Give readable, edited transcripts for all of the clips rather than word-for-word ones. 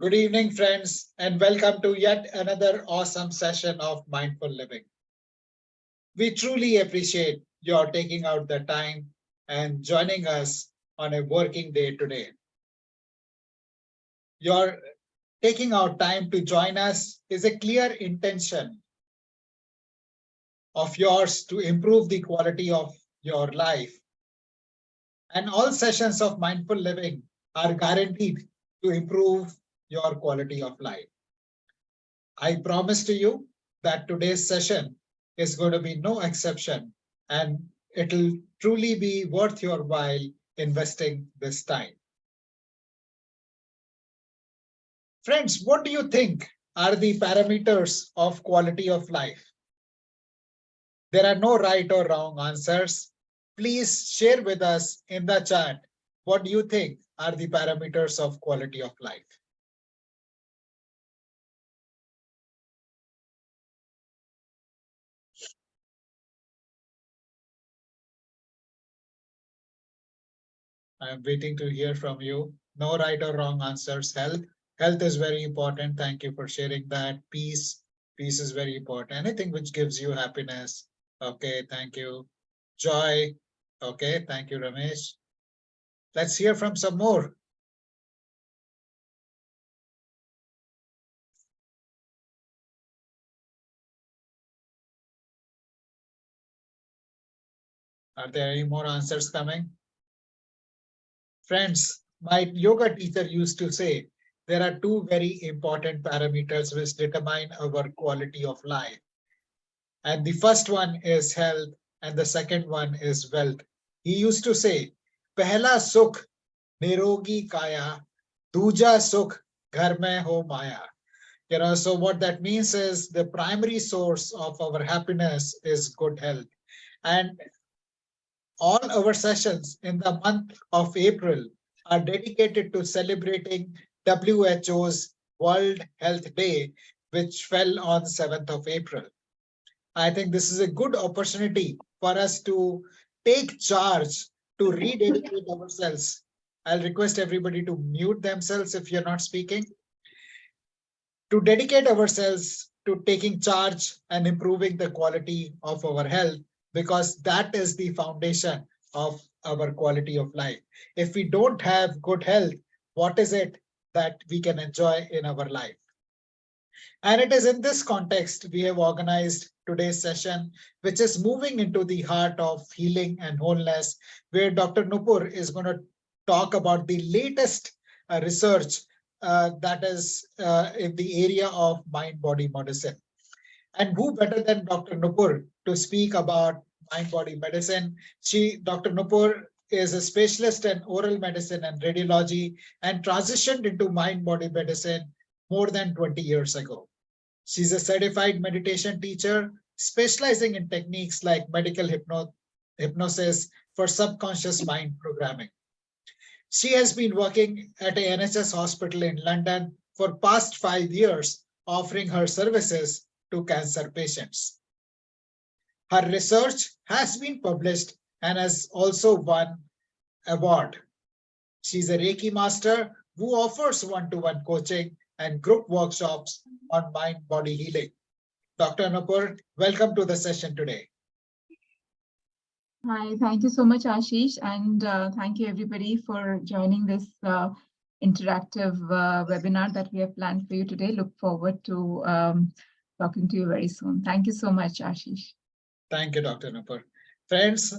Good evening, friends, and welcome to yet another awesome session of Mindful Living. We truly appreciate your taking out the time and joining us on a working day today. Your taking out time to join us is a clear intention of yours to improve the quality of your life. And all sessions of Mindful Living are guaranteed to improve your quality of life. I promise to you that today's session is going to be no exception, and it'll truly be worth your while investing this time. Friends, what do you think are the parameters of quality of life? There are no right or wrong answers. Please share with us in the chat what do you think are the parameters of quality of life. I'm waiting to hear from you. No right or wrong answers. Health is very important. Thank you for sharing that. Peace is very important. Anything which gives you happiness. Okay, thank you. Joy. Okay, thank you, Ramesh. Let's hear from some more. Are there any more answers coming? Friends, my yoga teacher used to say there are two very important parameters which determine our quality of life. And the first one is health, and the second one is wealth. He used to say, Pehla sukh nirogi kaya, duja sukh ghar mein ho maya. So what that means is the primary source of our happiness is good health. And all our sessions in the month of April are dedicated to celebrating WHO's World Health Day, which fell on 7th of April. I think this is a good opportunity for us to take charge to rededicate ourselves. I'll request everybody to mute themselves if you're not speaking. To dedicate ourselves to taking charge and improving the quality of our health, because that is the foundation of our quality of life. If we don't have good health, what is it that we can enjoy in our life? And it is in this context we have organized today's session, which is moving into the heart of healing and wholeness, where Dr. Nupur is going to talk about the latest research that is in the area of mind-body medicine. And who better than Dr. Nupur to speak about mind-body medicine? Dr. Nupur is a specialist in oral medicine and radiology and transitioned into mind-body medicine more than 20 years ago. She's a certified meditation teacher specializing in techniques like medical hypnosis for subconscious mind programming. She has been working at an NHS hospital in London for past 5 years, offering her services to cancer patients. Her research has been published and has also won award. She's a Reiki master who offers one-to-one coaching and group workshops on mind-body healing. Dr. Nupur, welcome to the session today. Hi, thank you so much, Ashish, and thank you everybody for joining this interactive webinar that we have planned for you today. Look forward to talking to you very soon. Thank you so much, Ashish. Thank you, Dr. Nupur. Friends,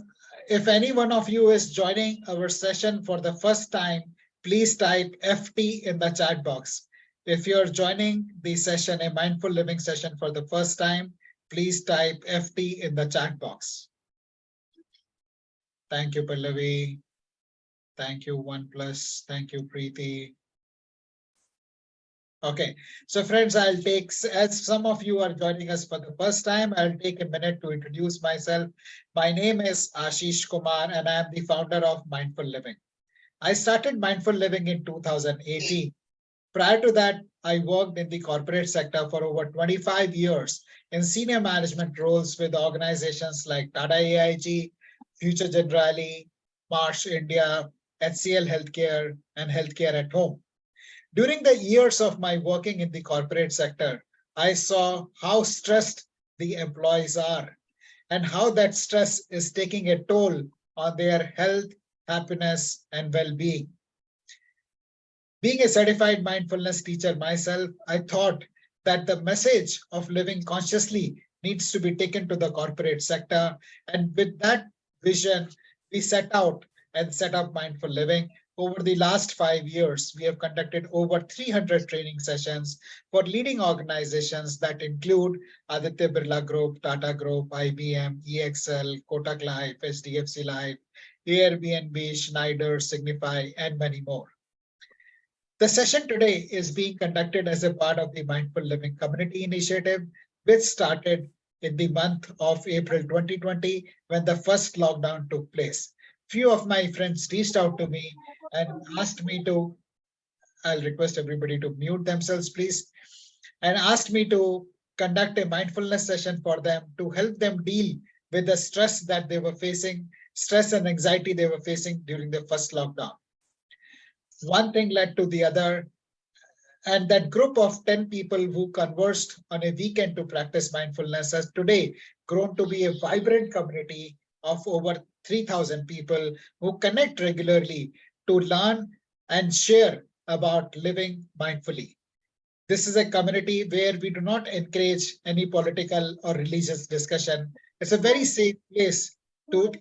if any one of you is joining our session for the first time, please type FT in the chat box. If you're joining the session, a mindful living session for the first time, please type FT in the chat box. Thank you, Pallavi. Thank you, OnePlus. Thank you, Preeti. Okay, so friends, as some of you are joining us for the first time, I'll take a minute to introduce myself. My name is Ashish Kumar, and I am the founder of Mindful Living. I started Mindful Living in 2018. Prior to that, I worked in the corporate sector for over 25 years in senior management roles with organizations like Tata AIG, Future Generali, Marsh India, HCL Healthcare, and Healthcare at Home. During the years of my working in the corporate sector, I saw how stressed the employees are and how that stress is taking a toll on their health, happiness, and well-being. Being a certified mindfulness teacher myself, I thought that the message of living consciously needs to be taken to the corporate sector. And with that vision, we set out and set up Mindful Living. Over the last 5 years, we have conducted over 300 training sessions for leading organizations that include Aditya Birla Group, Tata Group, IBM, EXL, Kotak Life, HDFC Life, Airbnb, Schneider, Signify, and many more. The session today is being conducted as a part of the Mindful Living Community Initiative, which started in the month of April 2020 when the first lockdown took place. Few of my friends reached out to me and asked me to, I'll request everybody to mute themselves, please, and asked me to conduct a mindfulness session for them to help them deal with the stress that they were facing, stress and anxiety they were facing during the first lockdown. One thing led to the other, and that group of 10 people who conversed on a weekend to practice mindfulness has today grown to be a vibrant community of over 3,000 people who connect regularly to learn and share about living mindfully. This is a community where we do not encourage any political or religious discussion. It's a very safe place to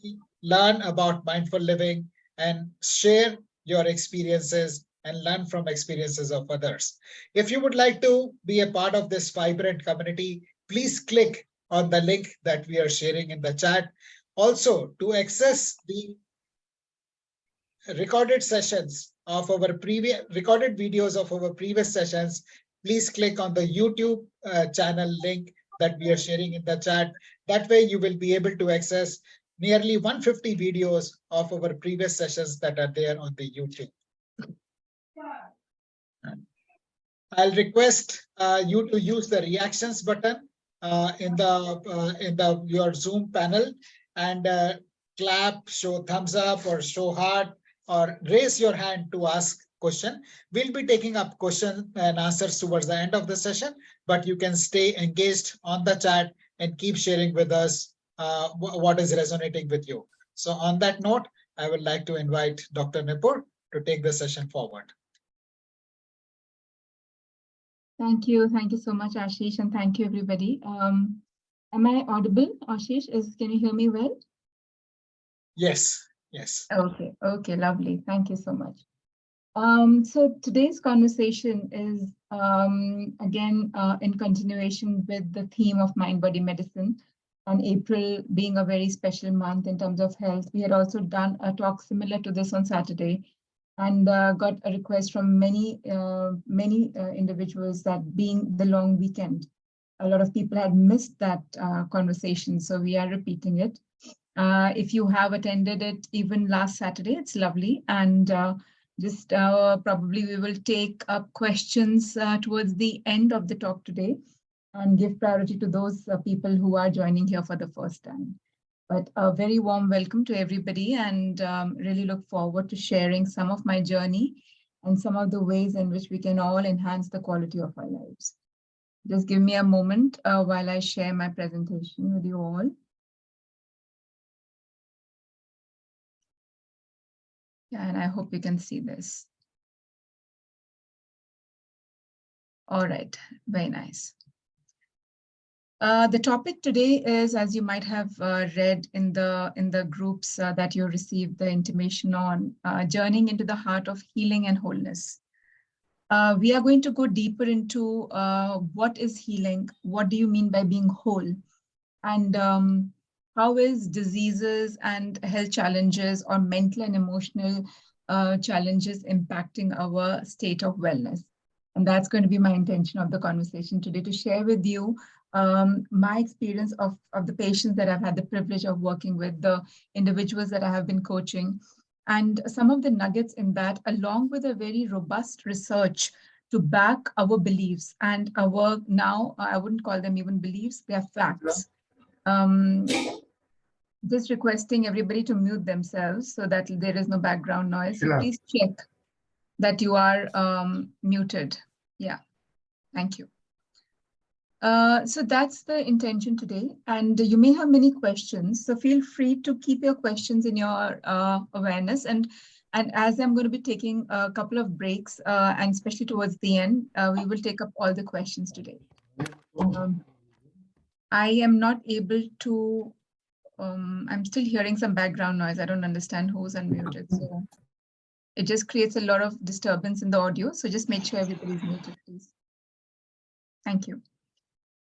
learn about mindful living and share your experiences and learn from experiences of others. If you would like to be a part of this vibrant community, please click on the link that we are sharing in the chat. Also, to access the recorded sessions of our previous recorded videos of our previous sessions, please click on the YouTube channel link that we are sharing in the chat. That way you will be able to access nearly 150 videos of our previous sessions that are there on the YouTube. I'll request you to use the reactions button in your Zoom panel and clap, show thumbs up or show heart or raise your hand to ask question. We'll be taking up questions and answers towards the end of the session, but you can stay engaged on the chat and keep sharing with us what is resonating with you. So on that note, I would like to invite Dr. Nupur to take the session forward. Thank you. Thank you so much, Ashish, and thank you, everybody. Am I audible, Ashish? Can you hear me well? Yes, yes. Okay, lovely. Thank you so much. So today's conversation is, again, in continuation with the theme of mind-body medicine, and April being a very special month in terms of health. We had also done a talk similar to this on Saturday, and got a request from many individuals that being the long weekend, a lot of people had missed that conversation, so we are repeating it. If you have attended it even last Saturday, it's lovely, and just probably we will take up questions towards the end of the talk today and give priority to those people who are joining here for the first time. But a very warm welcome to everybody, and really look forward to sharing some of my journey and some of the ways in which we can all enhance the quality of our lives. Just give me a moment while I share my presentation with you all. And I hope you can see this. All right, very nice. The topic today is, as you might have read in the groups that you received the intimation on, journeying into the heart of healing and wholeness. We are going to go deeper into what is healing, what do you mean by being whole, and how is diseases and health challenges or mental and emotional challenges impacting our state of wellness. And that's going to be my intention of the conversation today, to share with you my experience of the patients that I've had the privilege of working with, the individuals that I have been coaching, and some of the nuggets in that, along with a very robust research to back our beliefs and our, now I wouldn't call them even beliefs, they are facts. Just requesting everybody to mute themselves so that there is no background noise. So please check. that you are muted. Yeah, thank you. So that's the intention today. And you may have many questions. So feel free to keep your questions in your awareness. And as I'm going to be taking a couple of breaks, and especially towards the end, we will take up all the questions today. I am not able to, I'm still hearing some background noise. I don't understand who's unmuted. So it just creates a lot of disturbance in the audio. So just make sure everybody's muted, please. Thank you.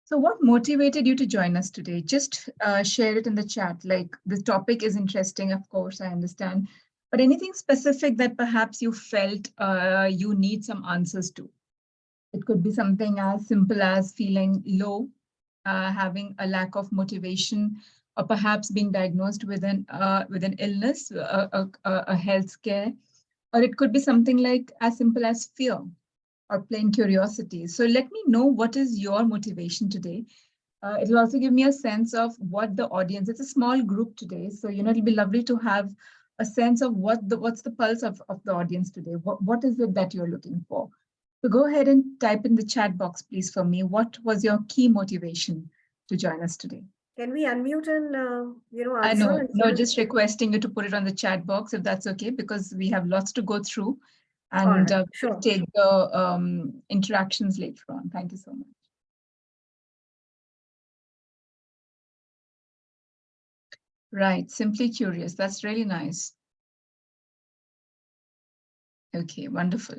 So what motivated you to join us today? Just share it in the chat. Like, the topic is interesting, of course, I understand. But anything specific that perhaps you felt you need some answers to? It could be something as simple as feeling low, having a lack of motivation, or perhaps being diagnosed with an illness, a health scare. Or it could be something like as simple as fear or plain curiosity. So let me know what is your motivation today. It will also give me a sense of what the audience, it's a small group today. So, it'll be lovely to have a sense of what's the pulse of the audience today. What is it that you're looking for? So go ahead and type in the chat box, please, for me. What was your key motivation to join us today? Can we unmute and, I answer? know, no, just requesting you to put it on the chat box if that's okay, because we have lots to go through. And right, we'll sure. take the interactions later on. Thank you so much. Right, simply curious. That's really nice. Okay, wonderful.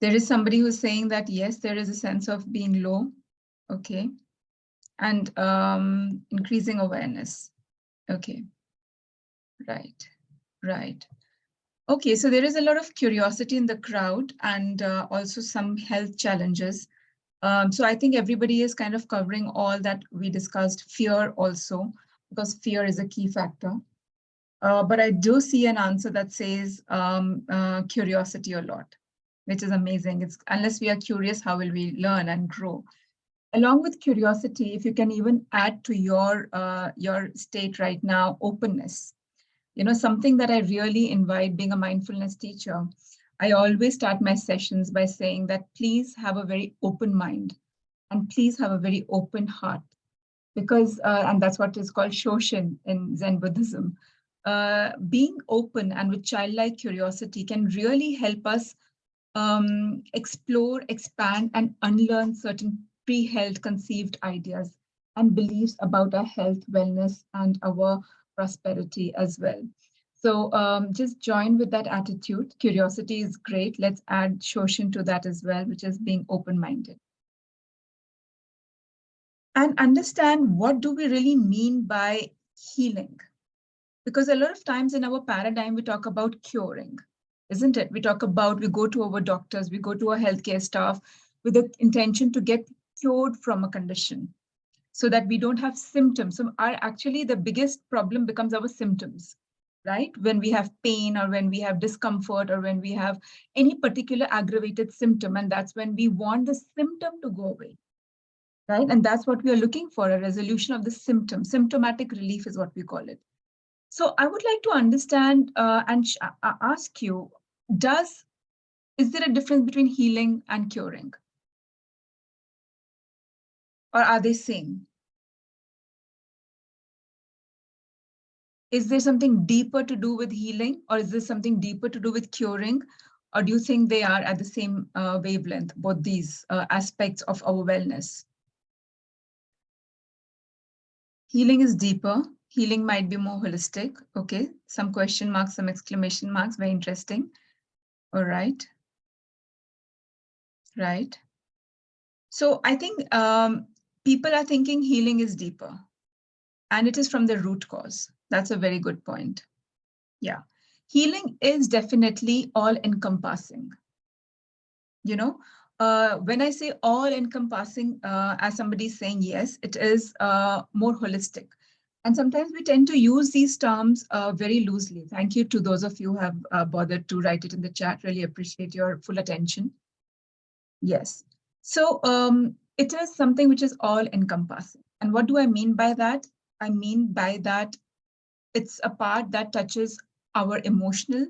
There is somebody who's saying that, yes, there is a sense of being low. Okay. And increasing awareness. Okay. Right, right. Okay, so there is a lot of curiosity in the crowd, and also some health challenges. So I think everybody is kind of covering all that we discussed. Fear also, because fear is a key factor. But I do see an answer that says curiosity a lot, which is amazing. It's unless we are curious, how will we learn and grow? Along with curiosity, if you can even add to your state right now, openness. Something that I really invite, being a mindfulness teacher, I always start my sessions by saying that please have a very open mind and please have a very open heart, because, and that's what is called Shoshin in Zen Buddhism. Being open and with childlike curiosity can really help us explore, expand, and unlearn certain pre-held conceived ideas and beliefs about our health, wellness, and our prosperity as well. So just join with that attitude. Curiosity is great. Let's add Shoshin to that as well, which is being open-minded. And understand, what do we really mean by healing? Because a lot of times in our paradigm, we talk about curing, isn't it? We talk about, we go to our doctors, we go to our healthcare staff with the intention to get cured from a condition so that we don't have symptoms. So actually the biggest problem becomes our symptoms, right? When we have pain or when we have discomfort or when we have any particular aggravated symptom, and that's when we want the symptom to go away, right? And that's what we are looking for, a resolution of the symptom. Symptomatic relief is what we call it. So I would like to understand and ask you, is there a difference between healing and curing? Or are they same? Is there something deeper to do with healing, or is there something deeper to do with curing? Or do you think they are at the same wavelength, both these aspects of our wellness? Healing is deeper. Healing might be more holistic. Okay, some question marks, some exclamation marks, very interesting. All right. Right. So I think people are thinking healing is deeper, and it is from the root cause. That's a very good point. Yeah. Healing is definitely all-encompassing. When I say all-encompassing, as somebody is saying, yes, it is more holistic. And sometimes we tend to use these terms very loosely. Thank you to those of you who have bothered to write it in the chat. Really appreciate your full attention. Yes. So it is something which is all-encompassing. And what do I mean by that? I mean by that it's a part that touches our emotional,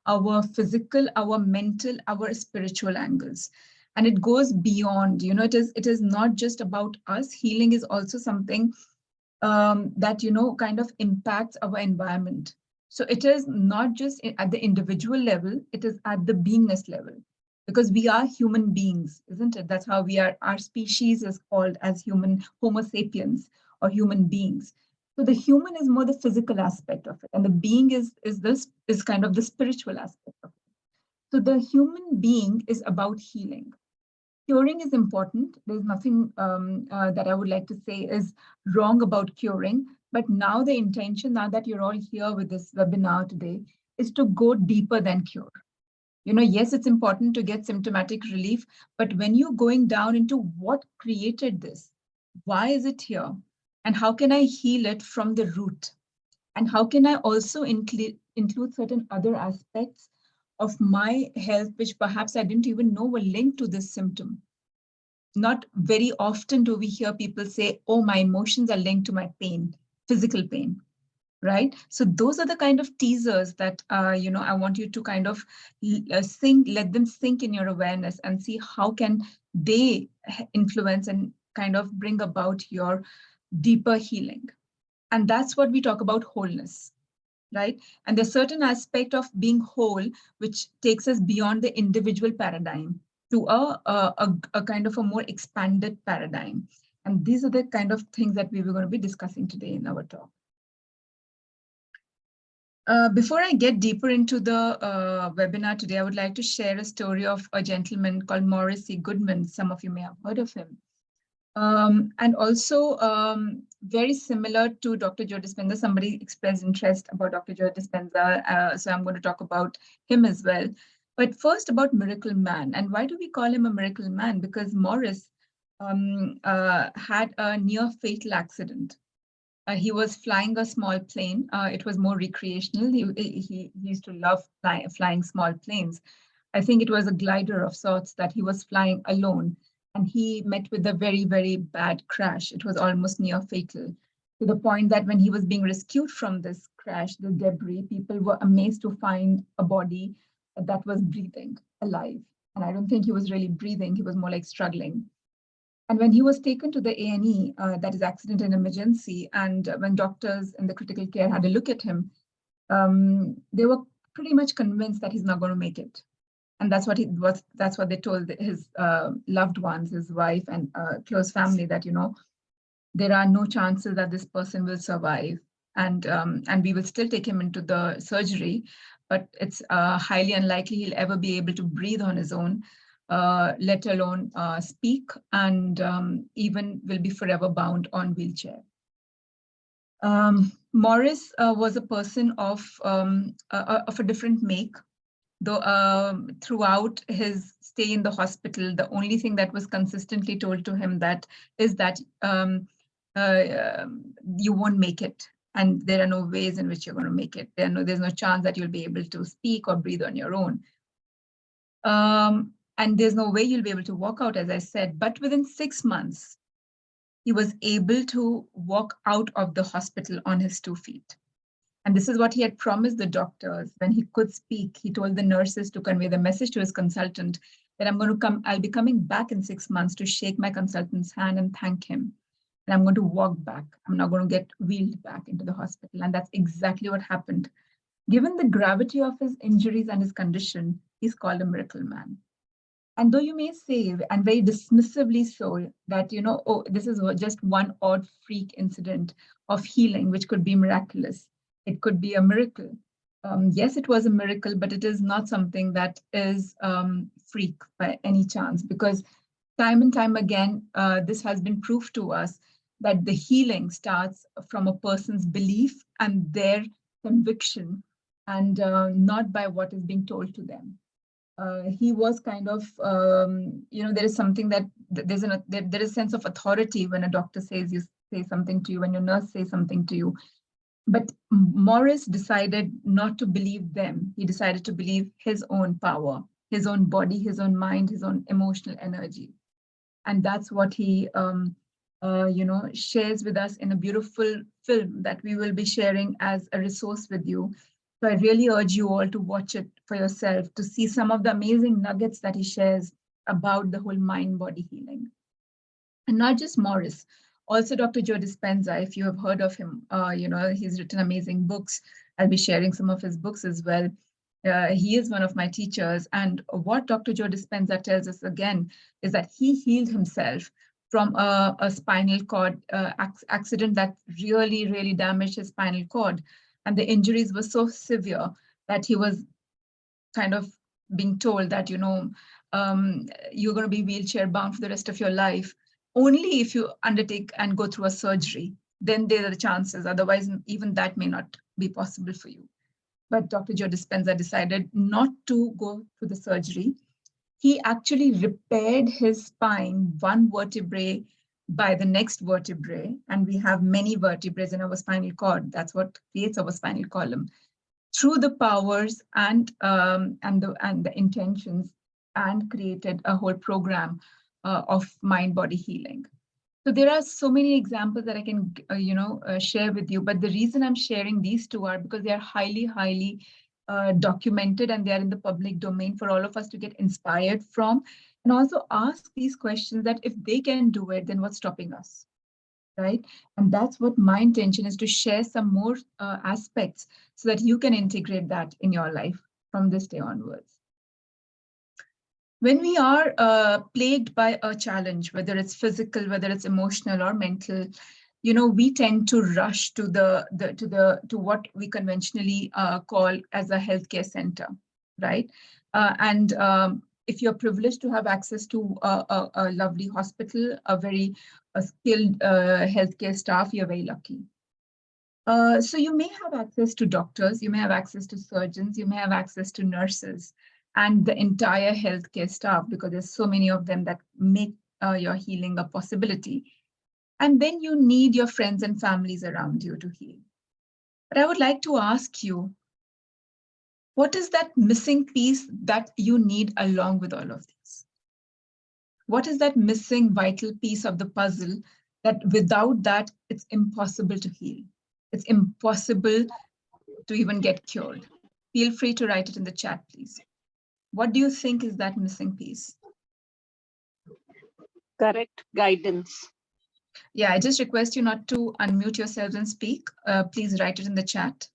our physical, our mental, our spiritual angles. And it goes beyond, it is not just about us. Healing is also something that, kind of impacts our environment. So it is not just at the individual level, it is at the beingness level, because we are human beings, isn't it? That's how we are. Our species is called as human, Homo sapiens, or human beings. So the human is more the physical aspect of it, and the being is kind of the spiritual aspect of it. So the human being is about healing. Curing is important. There's nothing that I would like to say is wrong about curing. But now the intention, now that you're all here with this webinar today, is to go deeper than cure. Yes, it's important to get symptomatic relief, but when you're going down into what created this, why is it here? And how can I heal it from the root? And how can I also include certain other aspects of my health, which perhaps I didn't even know were linked to this symptom? Not very often do we hear people say, oh, my emotions are linked to my pain, physical pain, right? So those are the kind of teasers that, I want you to kind of let them sink in your awareness and see how can they influence and kind of bring about your deeper healing. And that's what we talk about wholeness, right? And there's certain aspect of being whole, which takes us beyond the individual paradigm to a kind of a more expanded paradigm. And these are the kind of things that we were going to be discussing today in our talk. Before I get deeper into the webinar today, I would like to share a story of a gentleman called Morris C. Goodman. Some of you may have heard of him. And also very similar to Dr. Joe Dispenza. Somebody expressed interest about Dr. Joe Dispenza, so I'm going to talk about him as well. But first about Miracle Man. And why do we call him a Miracle Man? Because Morris had a near fatal accident. He was flying a small plane. It was more recreational. He used to love flying small planes. I think it was a glider of sorts that he was flying alone. And he met with a very, very bad crash. It was almost near fatal, to the point that when he was being rescued from this crash, the debris, people were amazed to find a body that was breathing, alive. And I don't think he was really breathing. He was more like struggling. And when he was taken to the A&E, that is accident and emergency, and when doctors in the critical care had a look at him, they were pretty much convinced that he's not going to make it. And that's what they told his loved ones, his wife and close family, that, there are no chances that this person will survive. And we will still take him into the surgery, but it's highly unlikely he'll ever be able to breathe on his own, let alone speak, and even will be forever bound on wheelchair. Morris was a person of a different make. Though throughout his stay in the hospital, the only thing that was consistently told to him is that you won't make it, and there are no ways in which you're going to make it. There's no chance that you'll be able to speak or breathe on your own. And there's no way you'll be able to walk out, as I said. But within 6 months, he was able to walk out of the hospital on his 2 feet. And this is what he had promised the doctors when he could speak. He told the nurses to convey the message to his consultant that I'll be coming back in 6 months to shake my consultant's hand and thank him. And I'm going to walk back. I'm not going to get wheeled back into the hospital. And that's exactly what happened. Given the gravity of his injuries and his condition, he's called a miracle man. And though you may say, and very dismissively so, that, oh, this is just one odd freak incident of healing, which could be miraculous. It could be a miracle. Yes, it was a miracle, but it is not something that is freak by any chance, because time and time again, this has been proved to us that the healing starts from a person's belief and their conviction, and not by what is being told to them. He was kind of, there is something that there is a sense of authority when a doctor says something to you, when your nurse says something to you. But Morris decided not to believe them. He decided to believe his own power, his own body, his own mind, his own emotional energy. And that's what he, shares with us in a beautiful film that we will be sharing as a resource with you. So I really urge you all to watch it for yourself, to see some of the amazing nuggets that he shares about the whole mind-body healing. And not just Morris, also Dr. Joe Dispenza, if you have heard of him, he's written amazing books. I'll be sharing some of his books as well. He is one of my teachers. And what Dr. Joe Dispenza tells us again is that he healed himself from a spinal cord accident that really, really damaged his spinal cord. And the injuries were so severe that he was kind of being told that, you're going to be wheelchair bound for the rest of your life. Only if you undertake and go through a surgery, then there are the chances. Otherwise, even that may not be possible for you. But Dr. Joe Dispenza decided not to go through the surgery. He actually repaired his spine one vertebrae by the next vertebrae. And we have many vertebrae in our spinal cord. That's what creates our spinal column. Through the powers and the intentions, and created a whole program of mind-body healing. So there are so many examples that I can share with you, but the reason I'm sharing these two are because they are highly, highly documented, and they are in the public domain for all of us to get inspired from, and also ask these questions that if they can do it, then what's stopping us? Right? And that's what my intention is, to share some more aspects so that you can integrate that in your life from this day onwards. When we are plagued by a challenge, whether it's physical, whether it's emotional or mental, we tend to rush to what we conventionally call as a healthcare center, right? If you're privileged to have access to a lovely hospital, a very skilled healthcare staff, you're very lucky. So you may have access to doctors, you may have access to surgeons, you may have access to nurses, and the entire healthcare staff, because there's so many of them that make your healing a possibility. And then you need your friends and families around you to heal. But I would like to ask you, what is that missing piece that you need along with all of this? What is that missing vital piece of the puzzle that without that, it's impossible to heal? It's impossible to even get cured. Feel free to write it in the chat, please. What do you think is that missing piece? Correct guidance. Yeah, I just request you not to unmute yourselves and speak. Please write it in the chat.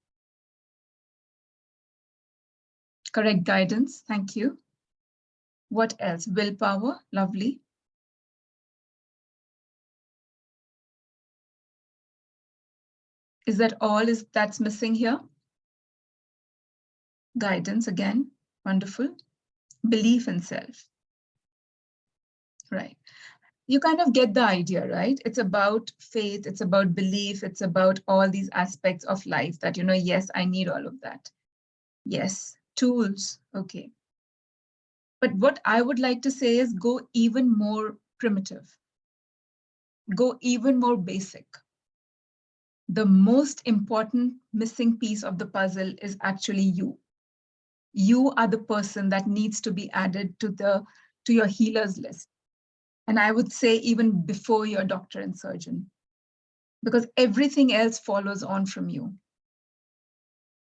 Correct guidance, thank you. What else? Willpower, lovely. Is that all that's missing here? Guidance again, wonderful. Belief in self. Right. You kind of get the idea, right? It's about faith, it's about belief, it's about all these aspects of life that, yes, I need all of that. Yes, tools, okay. But what I would like to say is go even more primitive. Go even more basic. The most important missing piece of the puzzle is actually you. You are the person that needs to be added to your healers list. And I would say even before your doctor and surgeon, because everything else follows on from you.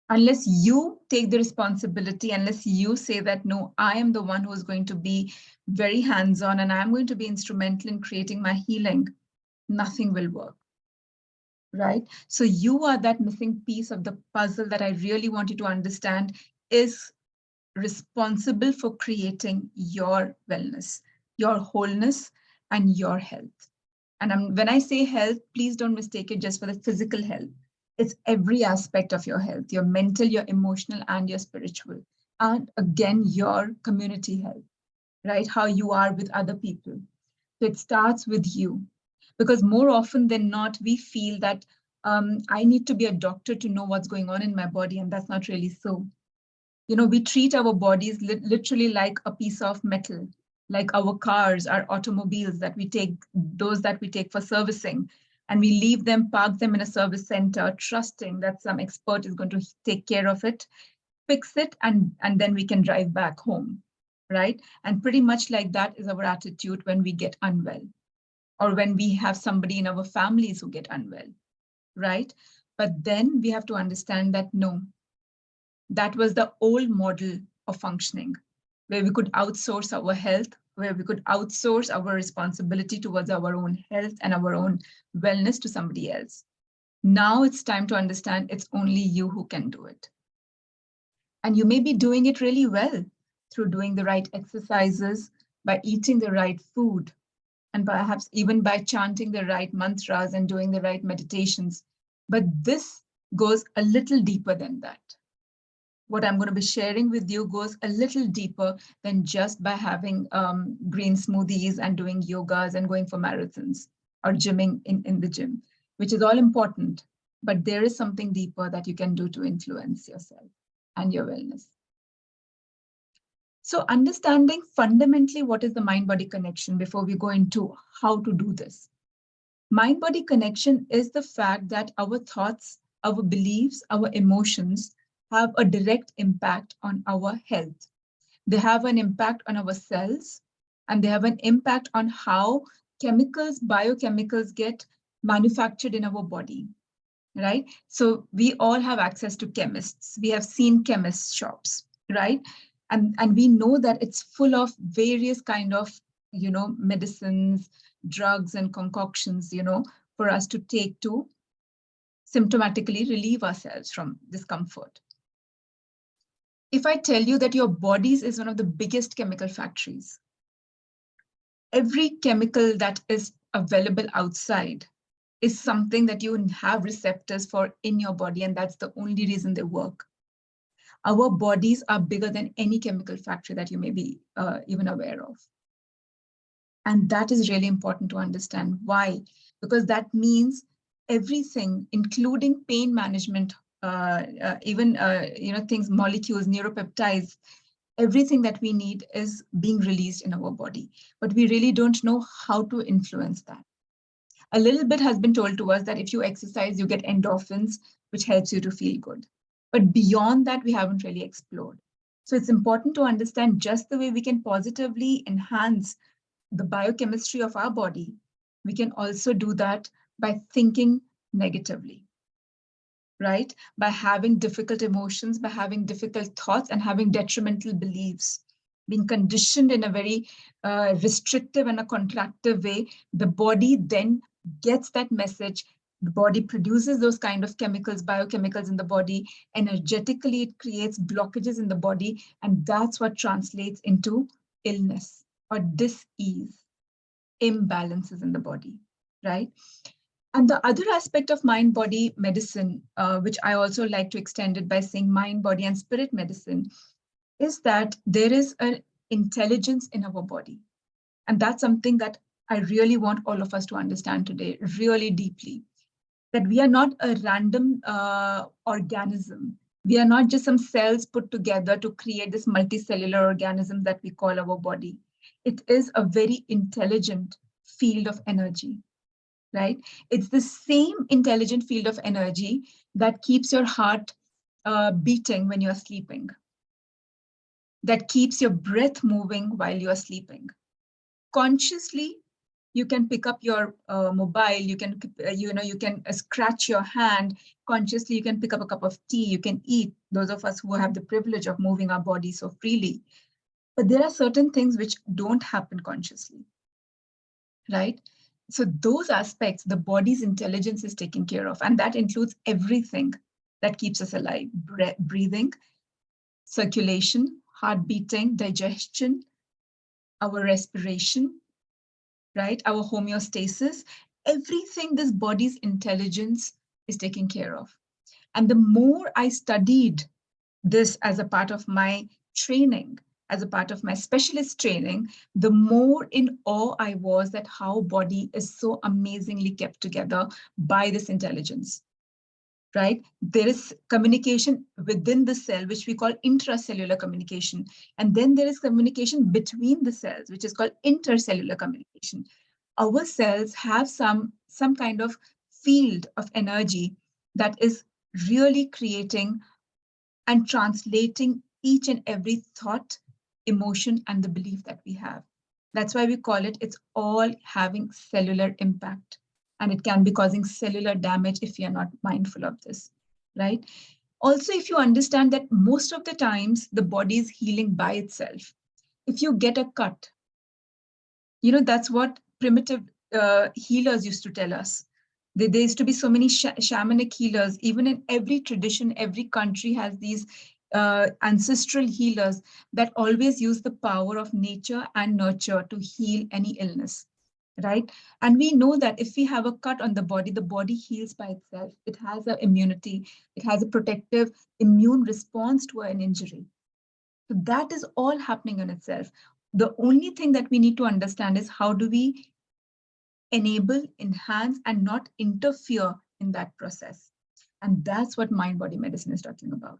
Unless you take the responsibility, unless you say that, no, I am the one who is going to be very hands-on and I'm going to be instrumental in creating my healing, nothing will work. Right? So you are that missing piece of the puzzle that I really want you to understand is responsible for creating your wellness, your wholeness, and your health. And when I say health, please don't mistake it just for the physical health. It's every aspect of your health, your mental, your emotional, and your spiritual. And again, your community health, right? How you are with other people. So it starts with you. Because more often than not, we feel that I need to be a doctor to know what's going on in my body, and that's not really so. We treat our bodies literally like a piece of metal, like our cars, our automobiles that we take for servicing, and we leave them, park them in a service center, trusting that some expert is going to take care of it, fix it, and then we can drive back home, right? And pretty much like that is our attitude when we get unwell, or when we have somebody in our families who get unwell, right? But then we have to understand that, no, That was the old model of functioning, where we could outsource our health, where we could outsource our responsibility towards our own health and our own wellness to somebody else. Now it's time to understand it's only you who can do it. And you may be doing it really well through doing the right exercises, by eating the right food, and perhaps even by chanting the right mantras and doing the right meditations. But this goes a little deeper than that. What I'm going to be sharing with you goes a little deeper than just by having green smoothies and doing yogas and going for marathons or gymming in the gym, which is all important. But there is something deeper that you can do to influence yourself and your wellness. So understanding fundamentally what is the mind-body connection before we go into how to do this. Mind-body connection is the fact that our thoughts, our beliefs, our emotions have a direct impact on our health. They have an impact on our cells, and they have an impact on how chemicals, biochemicals get manufactured in our body, right? So we all have access to chemists. We have seen chemist shops, right? And we know that it's full of various kind of, medicines, drugs and concoctions, for us to take to symptomatically relieve ourselves from discomfort. If I tell you that your bodies is one of the biggest chemical factories, every chemical that is available outside is something that you have receptors for in your body, and that's the only reason they work. Our bodies are bigger than any chemical factory that you may be even aware of. And that is really important to understand. Why? Because that means everything, including pain management, things, molecules, neuropeptides, everything that we need is being released in our body. But we really don't know how to influence that. A little bit has been told to us that if you exercise, you get endorphins, which helps you to feel good. But beyond that, we haven't really explored. So it's important to understand just the way we can positively enhance the biochemistry of our body, we can also do that by thinking negatively, right? By having difficult emotions, by having difficult thoughts and having detrimental beliefs. Being conditioned in a very restrictive and a contractive way, the body then gets that message. The body produces those kind of chemicals, biochemicals in the body. Energetically, it creates blockages in the body, and that's what translates into illness or dis-ease, imbalances in the body, right? And the other aspect of mind-body medicine, which I also like to extend it by saying mind, body, and spirit medicine, is that there is an intelligence in our body. And that's something that I really want all of us to understand today, really deeply. That we are not a random organism. We are not just some cells put together to create this multicellular organism that we call our body. It is a very intelligent field of energy, right? It's the same intelligent field of energy that keeps your heart beating when you're sleeping, that keeps your breath moving while you're sleeping. Consciously, you can pick up your mobile, you can, you can scratch your hand. Consciously, you can pick up a cup of tea, you can eat, those of us who have the privilege of moving our body so freely. But there are certain things which don't happen consciously, right? So those aspects, the body's intelligence is taken care of, and that includes everything that keeps us alive: breathing, circulation, heart beating, digestion, our respiration, right? Our homeostasis, everything this body's intelligence is taken care of. And the more I studied this as a part of my training, as a part of my specialist training, the more in awe I was that how body is so amazingly kept together by this intelligence, right? There is communication within the cell, which we call intracellular communication. And then there is communication between the cells, which is called intercellular communication. Our cells have some kind of field of energy that is really creating and translating each and every thought, emotion, and the belief that we have. That's why we call it, it's all having cellular impact. And it can be causing cellular damage if you're not mindful of this, right? Also, if you understand that most of the times the body is healing by itself. If you get a cut, that's what primitive healers used to tell us. There used to be so many shamanic healers. Even in every tradition, every country has these ancestral healers that always use the power of nature and nurture to heal any illness, right? And we know that if we have a cut on the body heals by itself. It has an immunity. It has a protective immune response to an injury. So that is all happening on itself. The only thing that we need to understand is how do we enable, enhance, and not interfere in that process. And that's what mind-body medicine is talking about.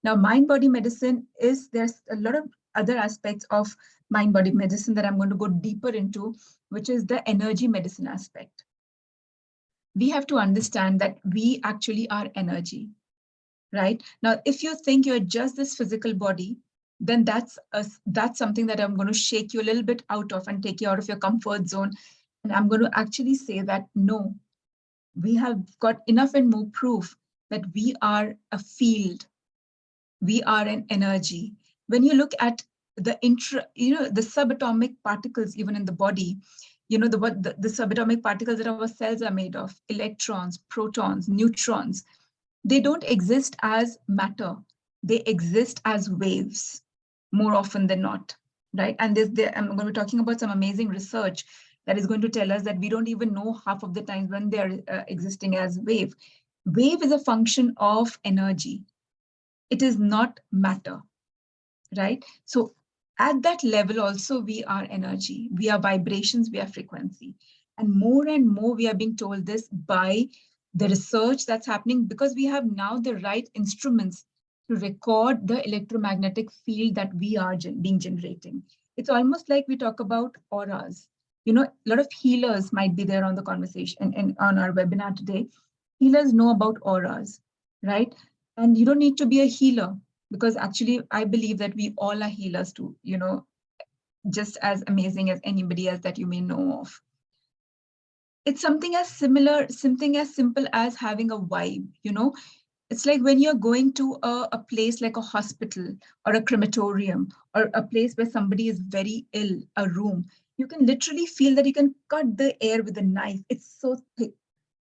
Now, mind-body medicine there's a lot of other aspects of mind-body medicine that I'm going to go deeper into, which is the energy medicine aspect. We have to understand that we actually are energy, right? Now, if you think you're just this physical body, then that's something that I'm going to shake you a little bit out of and take you out of your comfort zone. And I'm going to actually say that, no, we have got enough and more proof that we are a field. We are an energy. When you look at the the subatomic particles, even in the body, the subatomic particles that our cells are made of, electrons, protons, neutrons, they don't exist as matter. They exist as waves more often than not, right? And I'm going to be talking about some amazing research that is going to tell us that we don't even know half of the times when they're existing as wave. Wave is a function of energy. It is not matter, right? So at that level also, we are energy. We are vibrations, we are frequency. And more we are being told this by the research that's happening, because we have now the right instruments to record the electromagnetic field that we are being generating. It's almost like we talk about auras. A lot of healers might be there on the conversation and on our webinar today. Healers know about auras, right? And you don't need to be a healer, because actually I believe that we all are healers too, just as amazing as anybody else that you may know of. It's something as simple as having a vibe, It's like when you're going to a place like a hospital or a crematorium or a place where somebody is very ill, a room, you can literally feel that you can cut the air with a knife. It's so thick.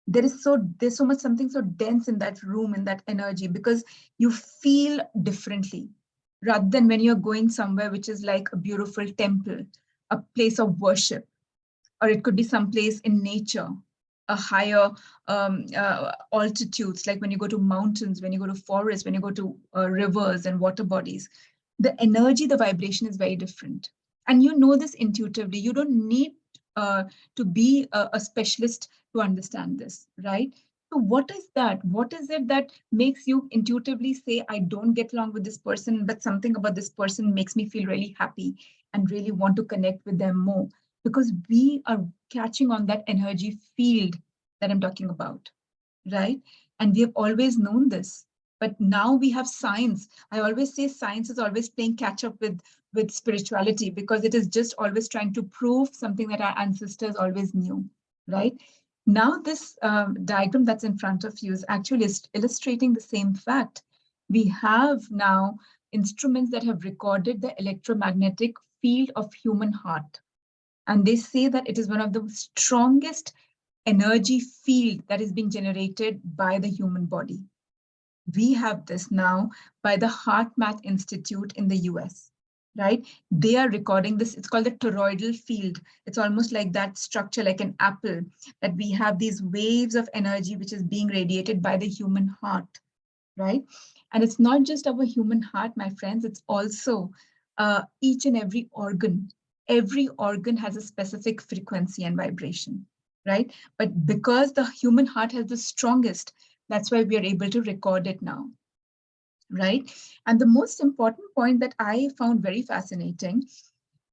There's so much something so dense in that room, in that energy, because you feel differently rather than when you're going somewhere which is like a beautiful temple, a place of worship, or it could be some place in nature, a higher altitudes, like when you go to mountains, when you go to forests, when you go to rivers and water bodies. The energy, the vibration is very different. And you know this intuitively. You don't need to be a specialist to understand this, right? So what is that? What is it that makes you intuitively say, I don't get along with this person, but something about this person makes me feel really happy and really want to connect with them more? Because we are catching on that energy field that I'm talking about, right? And we have always known this, but now we have science. I always say science is always playing catch up with spirituality, because it is just always trying to prove something that our ancestors always knew, right? Now this diagram that's in front of you is actually illustrating the same fact. We have now instruments that have recorded the electromagnetic field of human heart. And they say that it is one of the strongest energy field that is being generated by the human body. We have this now by the HeartMath Institute in the US, right? They are recording this. It's called the toroidal field. It's almost like that structure, like an apple, that we have these waves of energy which is being radiated by the human heart, right? And it's not just our human heart, my friends, it's also each and every organ. Every organ has a specific frequency and vibration, right? But because the human heart has the strongest, that's why we are able to record it now, right? And the most important point that I found very fascinating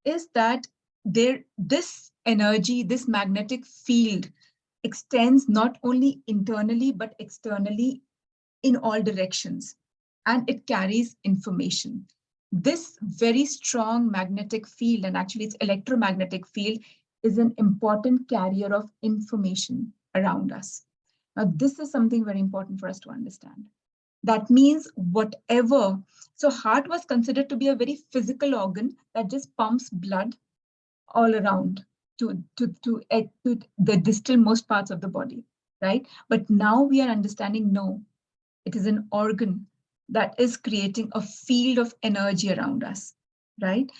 is that this energy, this magnetic field extends not only internally, but externally in all directions, and it carries information. This very strong magnetic field, and actually it's electromagnetic field, is an important carrier of information around us. Now, this is something very important for us to understand. That means whatever. So heart was considered to be a very physical organ that just pumps blood all around to the distal most parts of the body, right? But now we are understanding, no, it is an organ that is creating a field of energy around us, right?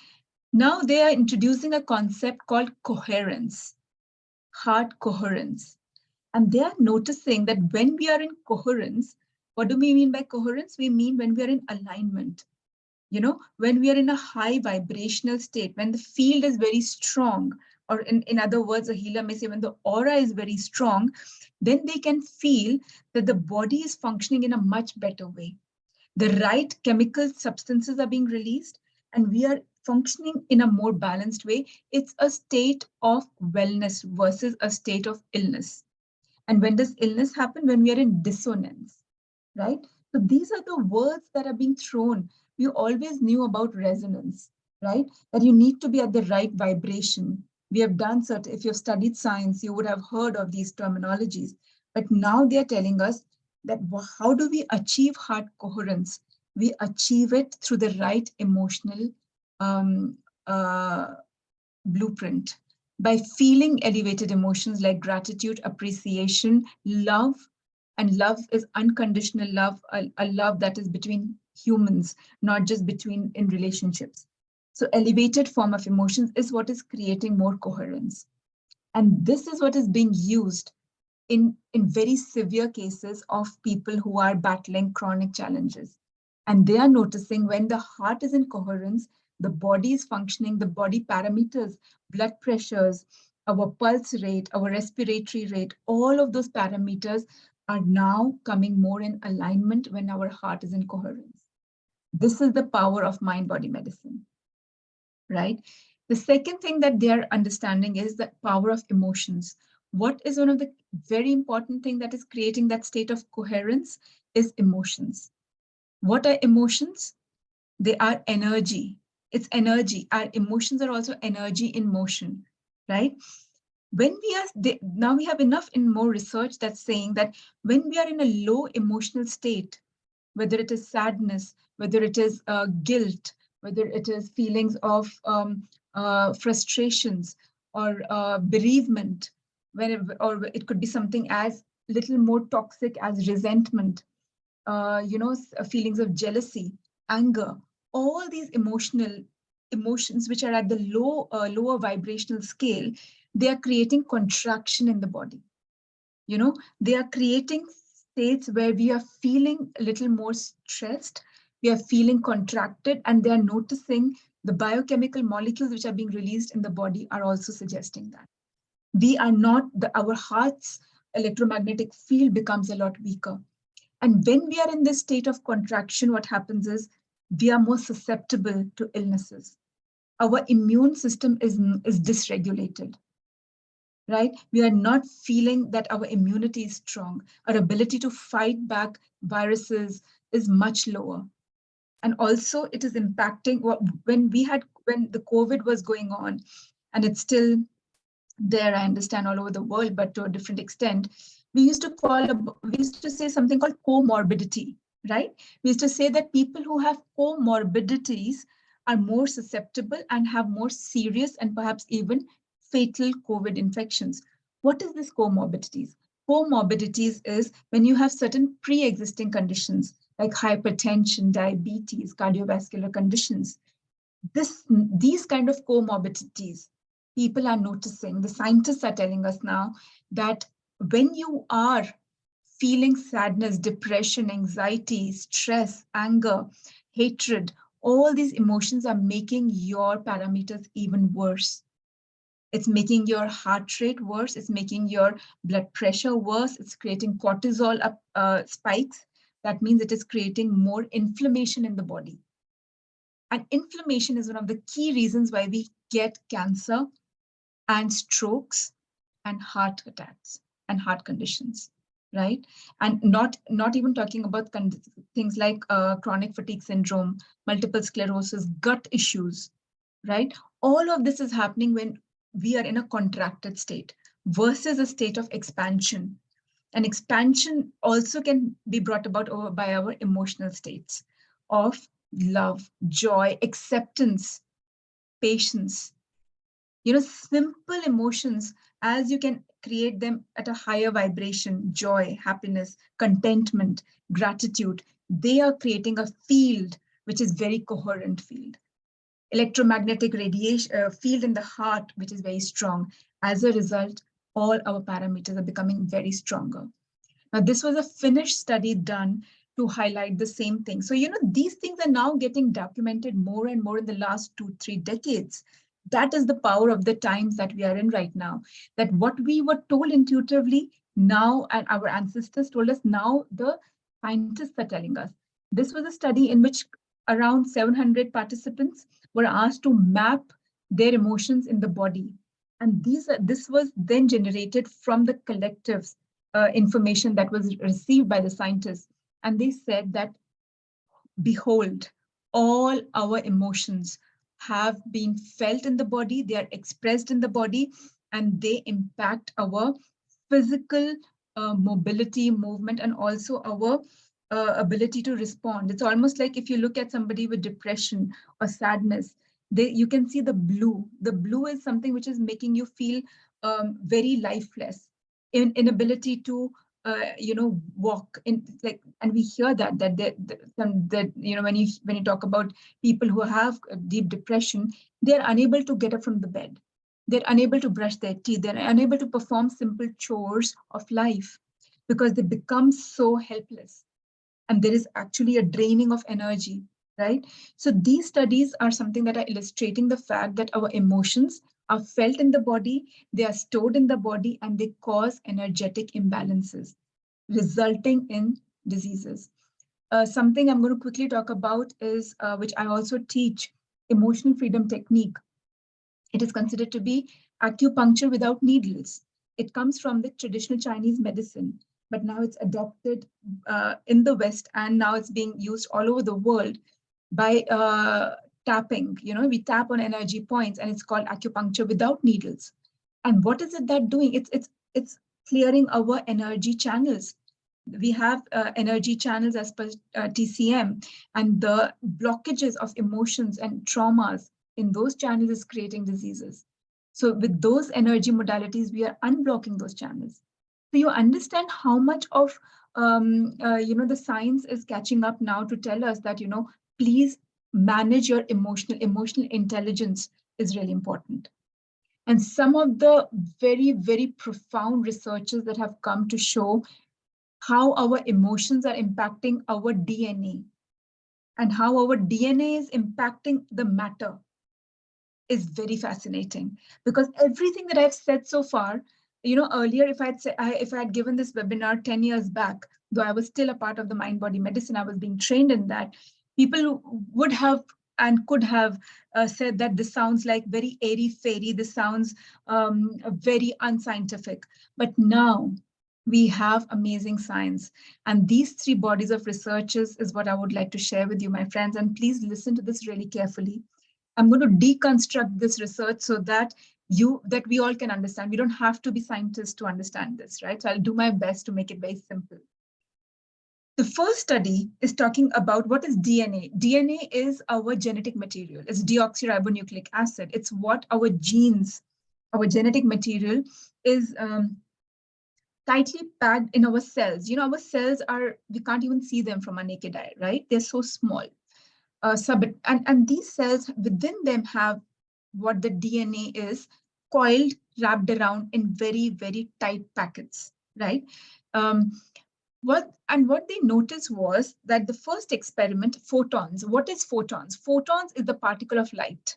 Now they are introducing a concept called coherence, heart coherence. And they are noticing that when we are in coherence, what do we mean by coherence? We mean when we are in alignment. When we are in a high vibrational state, when the field is very strong, or in other words, a healer may say when the aura is very strong, then they can feel that the body is functioning in a much better way. The right chemical substances are being released, and we are functioning in a more balanced way. It's a state of wellness versus a state of illness. And when does illness happen? When we are in dissonance, right? So these are the words that are being thrown. We always knew about resonance, right? That you need to be at the right vibration. We have done certain, if you've studied science, you would have heard of these terminologies. But now they're telling us that how do we achieve heart coherence? We achieve it through the right emotional um, uh, blueprint by feeling elevated emotions like gratitude, appreciation, love. And love is unconditional love, a love that is between humans, not just between in relationships. So elevated form of emotions is what is creating more coherence. And this is what is being used in very severe cases of people who are battling chronic challenges. And they are noticing when the heart is in coherence, the body is functioning, the body parameters, blood pressures, our pulse rate, our respiratory rate, all of those parameters are now coming more in alignment when our heart is in coherence. This is the power of mind-body medicine, right? The second thing that they are understanding is the power of emotions. What is one of the very important thing that is creating that state of coherence is emotions. What are emotions? They are energy. It's energy. Our emotions are also energy in motion, right? When we are, now we have enough and more research that's saying that when we are in a low emotional state, whether it is sadness, whether it is guilt, whether it is feelings of frustrations or bereavement, or it could be something as little more toxic as resentment, feelings of jealousy, anger, all these emotions which are at the lower vibrational scale, they are creating contraction in the body. They are creating states where we are feeling a little more stressed, we are feeling contracted, and they are noticing the biochemical molecules which are being released in the body are also suggesting that. We are not, our heart's electromagnetic field becomes a lot weaker. And when we are in this state of contraction, what happens is we are more susceptible to illnesses. Our immune system is dysregulated, right? We are not feeling that our immunity is strong. Our ability to fight back viruses is much lower. And also it is impacting when the COVID was going on, and it's still there, I understand, all over the world, but to a different extent. We used to say something called comorbidity, right? We used to say that people who have comorbidities are more susceptible and have more serious and perhaps even fatal COVID infections. What is this comorbidities? Comorbidities is when you have certain pre-existing conditions like hypertension, diabetes, cardiovascular conditions. These kind of comorbidities, people are noticing, the scientists are telling us now that when you are feeling sadness, depression, anxiety, stress, anger, hatred, all these emotions are making your parameters even worse. It's making your heart rate worse. It's making your blood pressure worse. It's creating cortisol spikes. That means it is creating more inflammation in the body. And inflammation is one of the key reasons why we get cancer and strokes and heart attacks and heart conditions, right? And not even talking about things like chronic fatigue syndrome, multiple sclerosis, gut issues, right? All of this is happening when we are in a contracted state versus a state of expansion. And expansion also can be brought about by our emotional states of love, joy, acceptance, patience. Simple emotions, as you can create them at a higher vibration, joy, happiness, contentment, gratitude, they are creating a field which is very coherent field. Electromagnetic radiation field in the heart, which is very strong. As a result, all our parameters are becoming very stronger. Now, this was a Finnish study done to highlight the same thing. So, these things are now getting documented more and more in the last 2-3 decades. That is the power of the times that we are in right now. That what we were told intuitively now, and our ancestors told us, now the scientists are telling us. This was a study in which around 700 participants were asked to map their emotions in the body. And this was then generated from the collectives information that was received by the scientists. And they said that, behold, all our emotions have been felt in the body, they are expressed in the body, and they impact our physical mobility, movement, and also our ability to respond. It's almost like if you look at somebody with depression or sadness, you can see the blue. The blue is something which is making you feel very lifeless, inability to walk in, like, and we hear that when you talk about people who have deep depression, they're unable to get up from the bed, they're unable to brush their teeth, they're unable to perform simple chores of life because they become so helpless, and there is actually a draining of energy, right? So these studies are something that are illustrating the fact that our emotions are felt in the body, they are stored in the body, and they cause energetic imbalances, resulting in diseases. Something I'm going to quickly talk about is, which I also teach, emotional freedom technique. It is considered to be acupuncture without needles. It comes from the traditional Chinese medicine, but now it's adopted in the West, and now it's being used all over the world by tapping. We tap on energy points, and it's called acupuncture without needles. And what is it that doing? It's clearing our energy channels. We have energy channels as per TCM, and the blockages of emotions and traumas in those channels is creating diseases. So with those energy modalities, we are unblocking those channels. So you understand how much of the science is catching up now to tell us that, please manage your emotional intelligence is really important. And some of the very, very profound researches that have come to show how our emotions are impacting our DNA and how our DNA is impacting the matter is very fascinating, because everything that I've said so far, earlier, if I had given this webinar 10 years back, though I was still a part of the mind body medicine, I was being trained in that, people would have and could have said that this sounds like very airy-fairy, this sounds very unscientific. But now we have amazing science. And these 3 bodies of researches is what I would like to share with you, my friends. And please listen to this really carefully. I'm going to deconstruct this research so that we all can understand. We don't have to be scientists to understand this, right? So I'll do my best to make it very simple. The first study is talking about what is DNA. DNA is our genetic material. It's deoxyribonucleic acid. It's what our genes, our genetic material is tightly packed in our cells. Our cells we can't even see them from our naked eye, right? They're so small. And these cells within them have what the DNA is coiled, wrapped around in very, very tight packets, right? What they noticed was that the first experiment, photons. What is photons? Photons is the particle of light,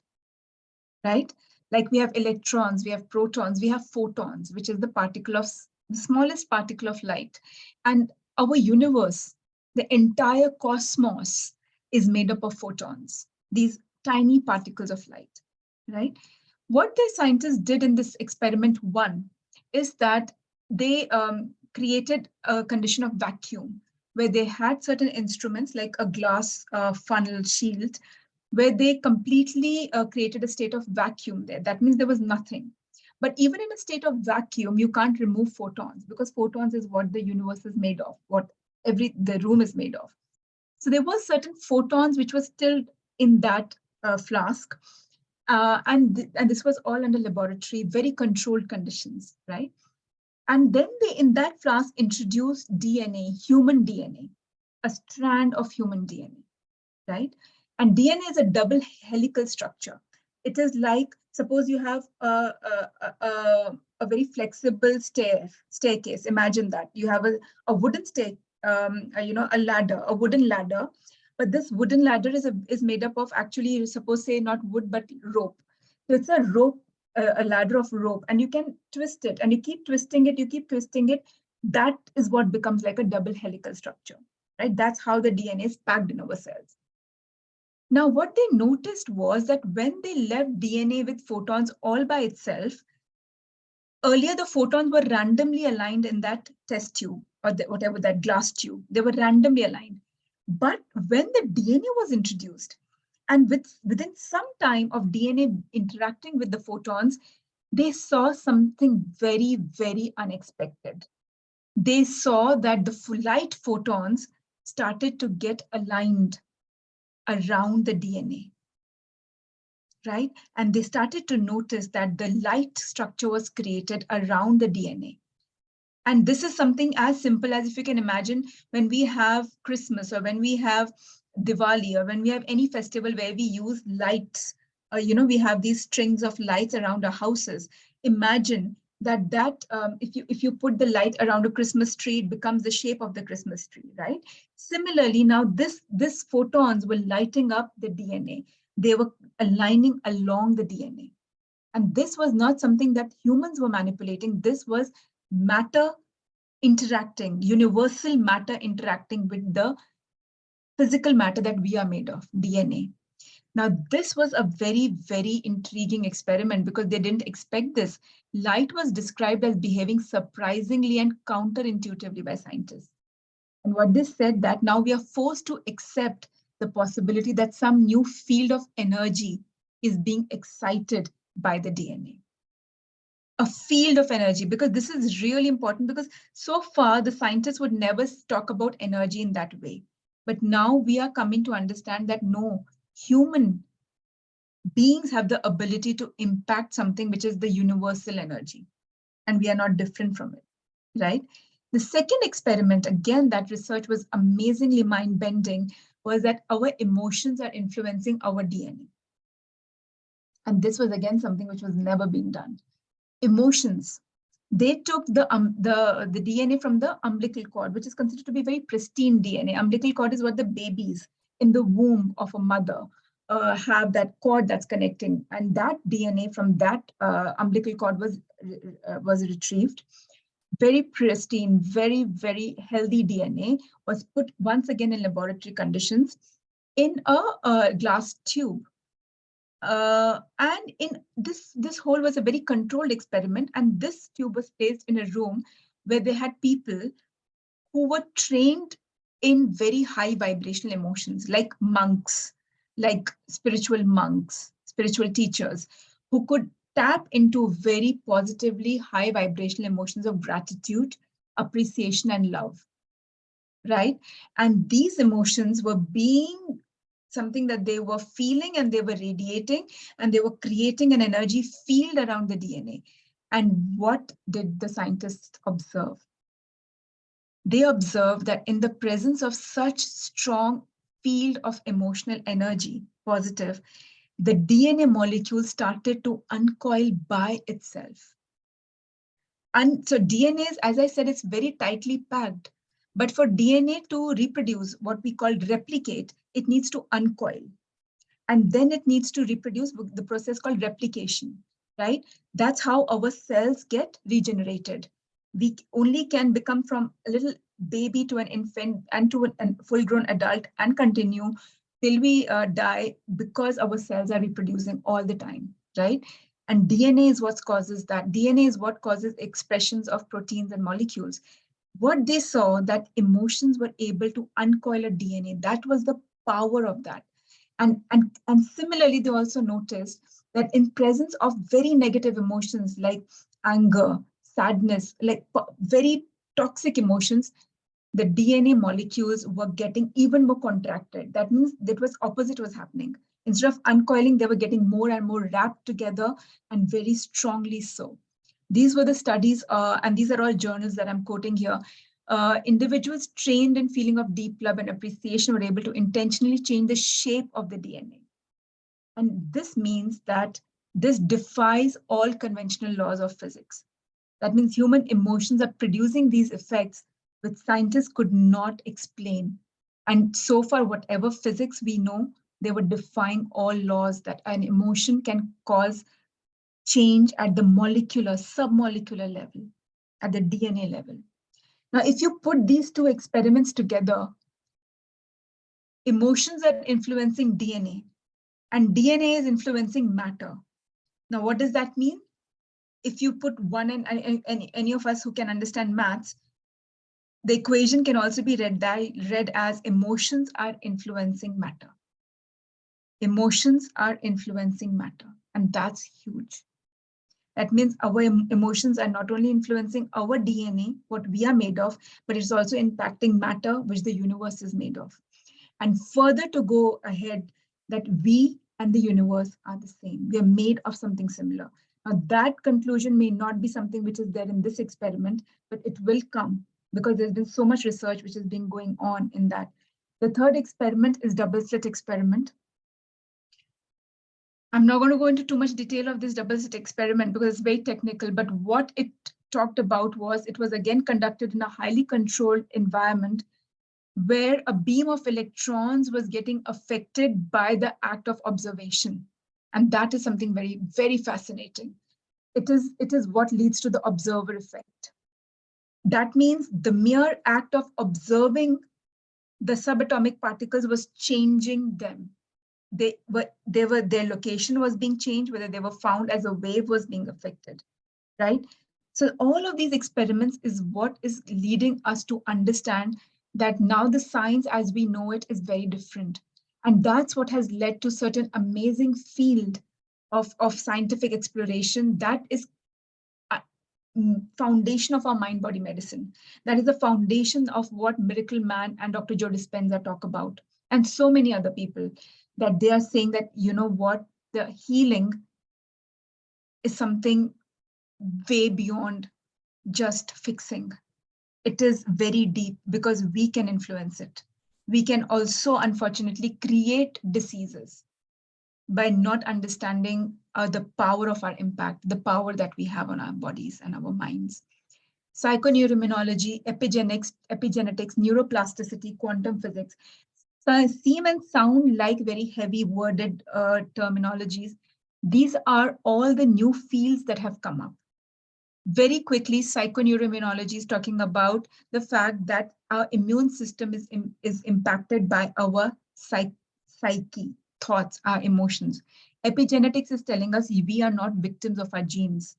right? Like we have electrons, we have protons, we have photons, which is the smallest particle of light. And our universe, the entire cosmos, is made up of photons, these tiny particles of light, right? What the scientists did in this experiment 1 is that they created a condition of vacuum, where they had certain instruments like a glass funnel shield, where they completely created a state of vacuum there. That means there was nothing. But even in a state of vacuum, you can't remove photons because photons is what the universe is made of, what the room is made of. So there were certain photons which were still in that flask. And this was all under laboratory, very controlled conditions, right? And then they, in that flask, introduced DNA, human DNA, a strand of human DNA, right? And DNA is a double helical structure. It is like, suppose you have a very flexible staircase. Imagine that you have a wooden stair, a ladder, a wooden ladder. But this wooden ladder is made up of, actually, suppose say not wood, but rope. So it's a rope, a ladder of rope, and you can twist it, and you keep twisting it, you keep twisting it. That is what becomes like a double helical structure, right? That's how the DNA is packed in our cells. Now, what they noticed was that when they left DNA with photons all by itself, earlier the photons were randomly aligned in that test tube or whatever, that glass tube. They were randomly aligned. But when the DNA was introduced, and within some time of DNA interacting with the photons, they saw something very, very unexpected. They saw that the light photons started to get aligned around the DNA, right? And they started to notice that the light structure was created around the DNA. And this is something as simple as, if you can imagine, when we have Christmas or when we have Diwali or when we have any festival where we use lights, we have these strings of lights around our houses. Imagine that if you put the light around a Christmas tree, it becomes the shape of the Christmas tree, right? Similarly, now this photons were lighting up the DNA. They were aligning along the DNA. And this was not something that humans were manipulating. This was matter interacting, universal matter interacting with the physical matter that we are made of, DNA. Now, this was a very, very intriguing experiment because they didn't expect this. Light was described as behaving surprisingly and counterintuitively by scientists. And what they said, that now we are forced to accept the possibility that some new field of energy is being excited by the DNA. A field of energy, because this is really important, because so far the scientists would never talk about energy in that way. But now we are coming to understand that no, human beings have the ability to impact something which is the universal energy, and we are not different from it, right? The second experiment, again, that research was amazingly mind-bending, was that our emotions are influencing our DNA. And this was, again, something which was never being done. Emotions. They took the DNA from the umbilical cord, which is considered to be very pristine DNA. Umbilical cord is what the babies in the womb of a mother have, that cord that's connecting. And that DNA from that umbilical cord was retrieved. Very pristine, very, very healthy DNA was put once again in laboratory conditions in a glass tube. And in this whole was a very controlled experiment, and this tube was placed in a room where they had people who were trained in very high vibrational emotions, like monks, like spiritual monks, spiritual teachers, who could tap into very positively high vibrational emotions of gratitude, appreciation, and love, right? And these emotions were being something that they were feeling and they were radiating, and they were creating an energy field around the DNA. And what did the scientists observe? They observed that in the presence of such strong field of emotional energy, positive, the DNA molecule started to uncoil by itself. And so DNA is, as I said, it's very tightly packed. But for DNA to reproduce, what we call replicate, it needs to uncoil. And then it needs to reproduce, the process called replication, right? That's how our cells get regenerated. We only can become from a little baby to an infant and to a full-grown adult and continue till we die, because our cells are reproducing all the time, right? And DNA is what causes that. DNA is what causes expressions of proteins and molecules. What they saw, that emotions were able to uncoil a DNA. That was the power of that. And similarly, they also noticed that in presence of very negative emotions like anger, sadness, like very toxic emotions, the DNA molecules were getting even more contracted. That means that was opposite was happening. Instead of uncoiling, they were getting more and more wrapped together, and very strongly so. These were the studies, and these are all journals that I'm quoting here. Individuals trained in feeling of deep love and appreciation were able to intentionally change the shape of the DNA. And this means that this defies all conventional laws of physics. That means human emotions are producing these effects which scientists could not explain. And so far, whatever physics we know, they were defying all laws that an emotion can cause change at the molecular, submolecular level, at the DNA level. Now, if you put these two experiments together, emotions are influencing DNA, and DNA is influencing matter. Now, what does that mean? If you put one and any of us who can understand maths, the equation can also be read as emotions are influencing matter. Emotions are influencing matter, and that's huge. That means our emotions are not only influencing our DNA, what we are made of, but it's also impacting matter, which the universe is made of. And further to go ahead, that we and the universe are the same. We are made of something similar. Now, that conclusion may not be something which is there in this experiment, but it will come because there's been so much research which has been going on in that. The third experiment is double slit experiment. I'm not going to go into too much detail of this double slit experiment because it's very technical, but what it talked about was it was again conducted in a highly controlled environment where a beam of electrons was getting affected by the act of observation. And that is something very, very fascinating. It is what leads to the observer effect. That means the mere act of observing the subatomic particles was changing them. Their location was being changed, whether they were found as a wave was being affected, right? So all of these experiments is what is leading us to understand that now the science as we know it is very different. And that's what has led to certain amazing field of scientific exploration that is foundation of our mind-body medicine. That is the foundation of what Miracle Man and Dr. Joe Dispenza talk about, and so many other people, that they are saying that, you know what, the healing is something way beyond just fixing. It is very deep because we can influence it. We can also, unfortunately, create diseases by not understanding the power of our impact, the power that we have on our bodies and our minds. Psychoneuroimmunology, epigenetics, neuroplasticity, quantum physics seem and sound like very heavy worded terminologies. These are all the new fields that have come up. Very quickly, psychoneuroimmunology is talking about the fact that our immune system is impacted by our psyche, thoughts, our emotions. Epigenetics is telling us we are not victims of our genes.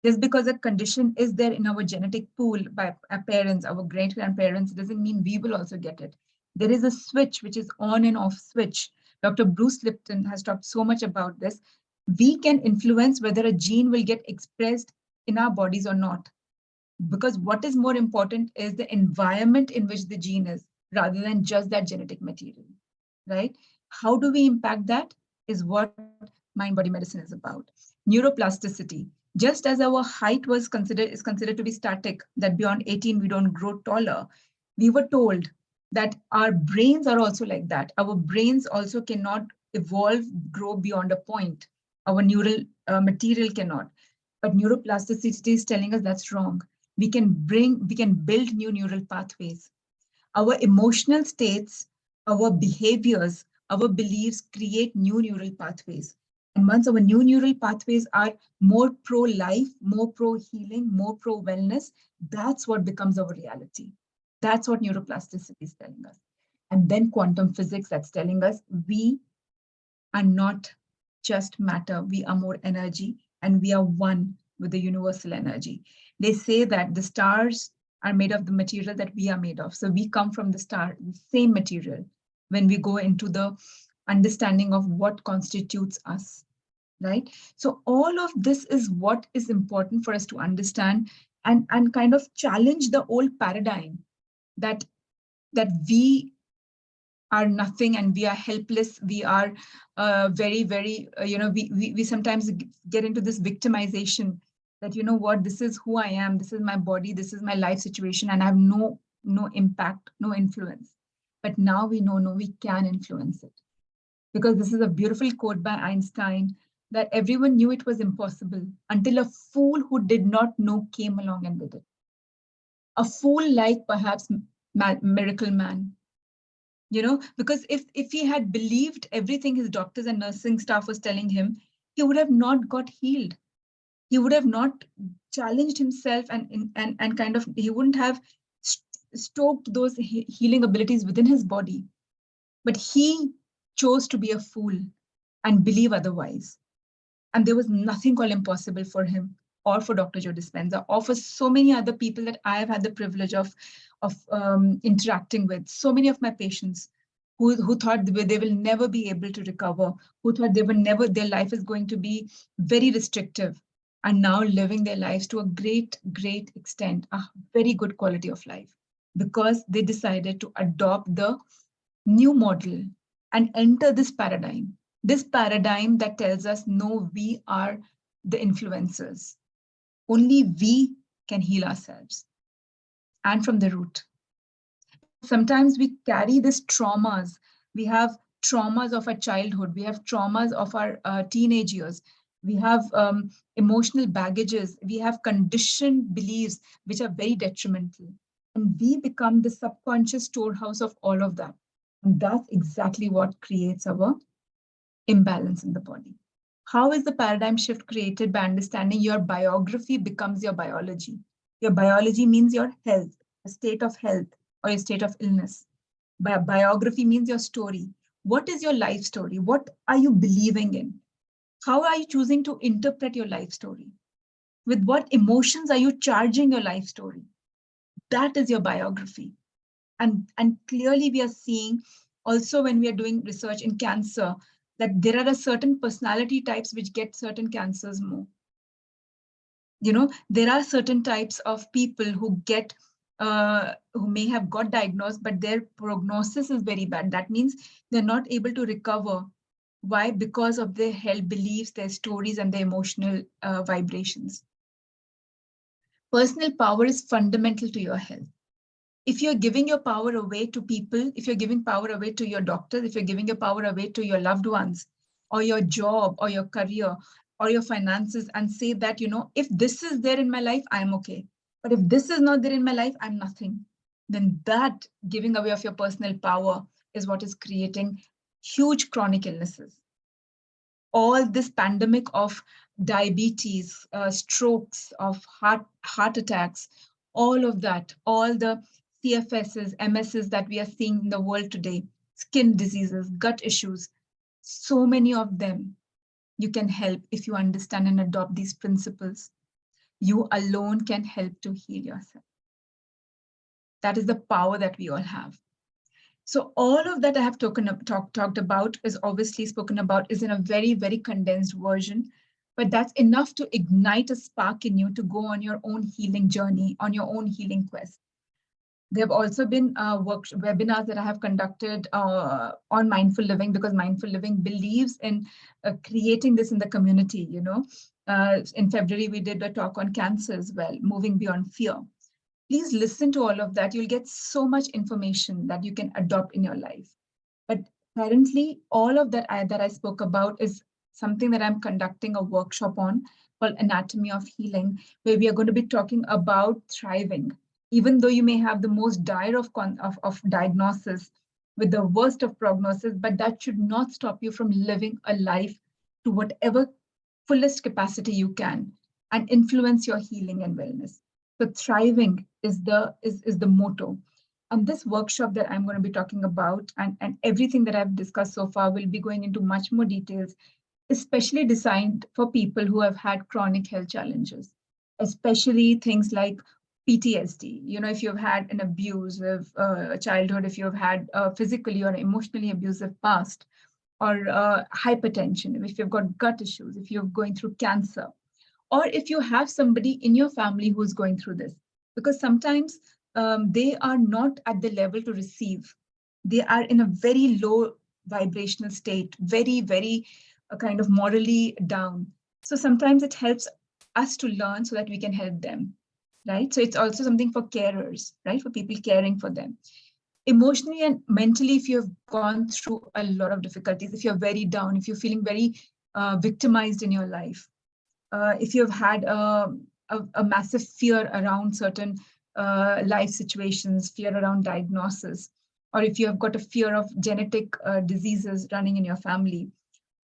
Just because a condition is there in our genetic pool by our parents, our great-grandparents, doesn't mean we will also get it. There is a switch, which is on and off switch. Dr. Bruce Lipton has talked so much about this. We can influence whether a gene will get expressed in our bodies or not. Because what is more important is the environment in which the gene is, rather than just that genetic material, right? How do we impact that is what mind-body medicine is about. Neuroplasticity. Just as our height is considered to be static, that beyond 18 we don't grow taller, we were told that our brains are also like that. Our brains also cannot evolve, grow beyond a point. Our neural material cannot. But neuroplasticity is telling us that's wrong. We can build new neural pathways. Our emotional states, our behaviors, our beliefs create new neural pathways. And once our new neural pathways are more pro-life, more pro-healing, more pro-wellness, that's what becomes our reality. That's what neuroplasticity is telling us. And then quantum physics, that's telling us we are not just matter, we are more energy, and we are one with the universal energy. They say that the stars are made of the material that we are made of. So we come from the star, the same material, when we go into the understanding of what constitutes us. right? So all of this is what is important for us to understand and kind of challenge the old paradigm that we are nothing and we are helpless. We are very, we sometimes get into this victimization that, you know what, this is who I am, this is my body, this is my life situation, and I have no impact, no influence. But now we know, no, we can influence it. Because this is a beautiful quote by Einstein that everyone knew it was impossible until a fool who did not know came along and did it. A fool like perhaps Miracle Man, because if he had believed everything his doctors and nursing staff was telling him, he would have not got healed. He would have not challenged himself and kind of, he wouldn't have stoked those healing abilities within his body. But he chose to be a fool and believe otherwise. And there was nothing called impossible for him or for Dr. Joe Dispenza or for so many other people that I have had the privilege of interacting with. So many of my patients who thought they will never be able to recover, who thought their life is going to be very restrictive, are now living their lives to a great extent, a very good quality of life, because they decided to adopt the new model and enter this paradigm that tells us, no, we are the influencers. Only we can heal ourselves and from the root. Sometimes we carry these traumas. We have traumas of our childhood. We have traumas of our teenage years. We have emotional baggages. We have conditioned beliefs which are very detrimental. And we become the subconscious storehouse of all of that. And that's exactly what creates our imbalance in the body. How is the paradigm shift created? By understanding your biography becomes your biology. Your biology means your health, a state of health or a state of illness. Biography means your story. What is your life story? What are you believing in? How are you choosing to interpret your life story? With what emotions are you charging your life story? That is your biography. And clearly we are seeing also when we are doing research in cancer, that there are a certain personality types which get certain cancers more. There are certain types of people who get, who may have got diagnosed, but their prognosis is very bad. That means they're not able to recover. Why? Because of their held beliefs, their stories, and their emotional vibrations. Personal power is fundamental to your health. If you're giving your power away to people, if you're giving power away to your doctors, if you're giving your power away to your loved ones, or your job, or your career, or your finances, and say that, if this is there in my life, I'm okay. But if this is not there in my life, I'm nothing. Then that giving away of your personal power is what is creating huge chronic illnesses. All this pandemic of diabetes, strokes, of heart attacks, all of that, all the CFSs, MSs that we are seeing in the world today, skin diseases, gut issues, so many of them, you can help if you understand and adopt these principles. You alone can help to heal yourself. That is the power that we all have. So all of that I have talked about is obviously spoken about is in a very, very condensed version, but that's enough to ignite a spark in you to go on your own healing journey, on your own healing quest. There have also been webinars that I have conducted on mindful living, because mindful living believes in creating this in the community. In February, we did a talk on cancer as well, moving beyond fear. Please listen to all of that. You'll get so much information that you can adopt in your life. But currently, all of that I spoke about is something that I'm conducting a workshop on called Anatomy of Healing, where we are going to be talking about thriving. Even though you may have the most dire of diagnosis with the worst of prognosis, but that should not stop you from living a life to whatever fullest capacity you can and influence your healing and wellness. So thriving is the motto. And this workshop that I'm going to be talking about and everything that I've discussed so far will be going into much more details, especially designed for people who have had chronic health challenges, especially things like PTSD. If you've had an abusive childhood, if you've had a physically or emotionally abusive past, or hypertension, if you've got gut issues, if you're going through cancer, or if you have somebody in your family who's going through this, because sometimes they are not at the level to receive. They are in a very low vibrational state, very, very kind of morally down. So sometimes it helps us to learn so that we can help them, right? So it's also something for carers, right? For people caring for them. Emotionally and mentally, if you have gone through a lot of difficulties, if you're very down, if you're feeling very victimized in your life, if you've had a massive fear around certain life situations, fear around diagnosis, or if you have got a fear of genetic diseases running in your family,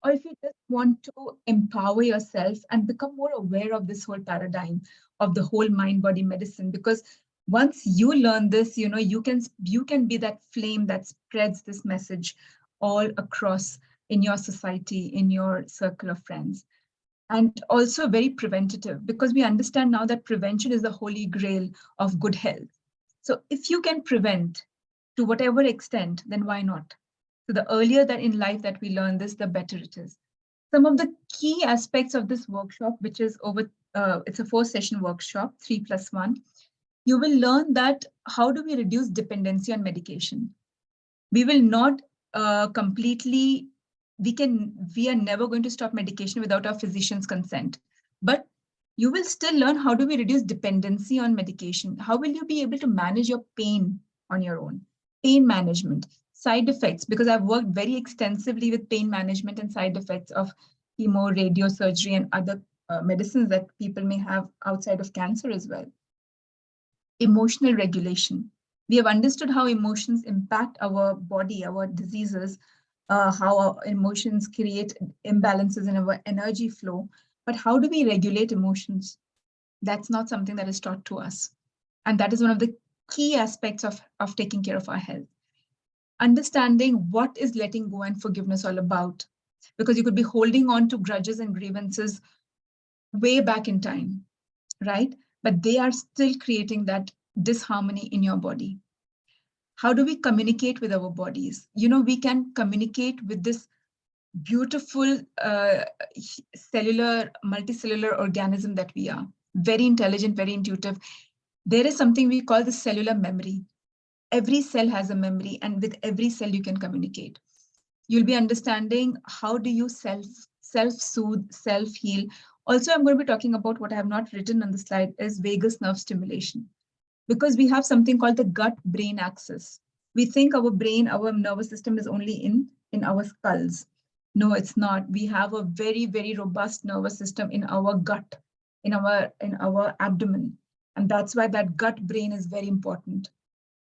or if you just want to empower yourself and become more aware of this whole paradigm of the whole mind-body medicine, because once you learn this, you can be that flame that spreads this message all across in your society, in your circle of friends. And also very preventative, because we understand now that prevention is the holy grail of good health. So if you can prevent to whatever extent, then why not? So the earlier that in life that we learn this, the better it is. Some of the key aspects of this workshop, which is it's a 4-session workshop, 3+1, you will learn that how do we reduce dependency on medication? We will not completely, we are never going to stop medication without our physician's consent. But you will still learn how do we reduce dependency on medication? How will you be able to manage your pain on your own? Pain management, side effects, because I've worked very extensively with pain management and side effects of chemo, radiosurgery, and other medicines that people may have outside of cancer as well. Emotional regulation. We have understood how emotions impact our body, our diseases, how our emotions create imbalances in our energy flow. But how do we regulate emotions? That's not something that is taught to us. And that is one of the key aspects of taking care of our health. Understanding what is letting go and forgiveness all about. Because you could be holding on to grudges and grievances way back in time, right? But they are still creating that disharmony in your body. How do we communicate with our bodies? We can communicate with this beautiful multicellular organism that we are. Very intelligent, very intuitive. There is something we call the cellular memory. Every cell has a memory, and with every cell you can communicate. You'll be understanding how do you self-soothe, self-heal. Also, I'm going to be talking about what I have not written on the slide is vagus nerve stimulation. Because we have something called the gut-brain axis. We think our brain, our nervous system is only in our skulls. No, it's not. We have a very, very robust nervous system in our gut, in our abdomen. And that's why that gut brain is very important,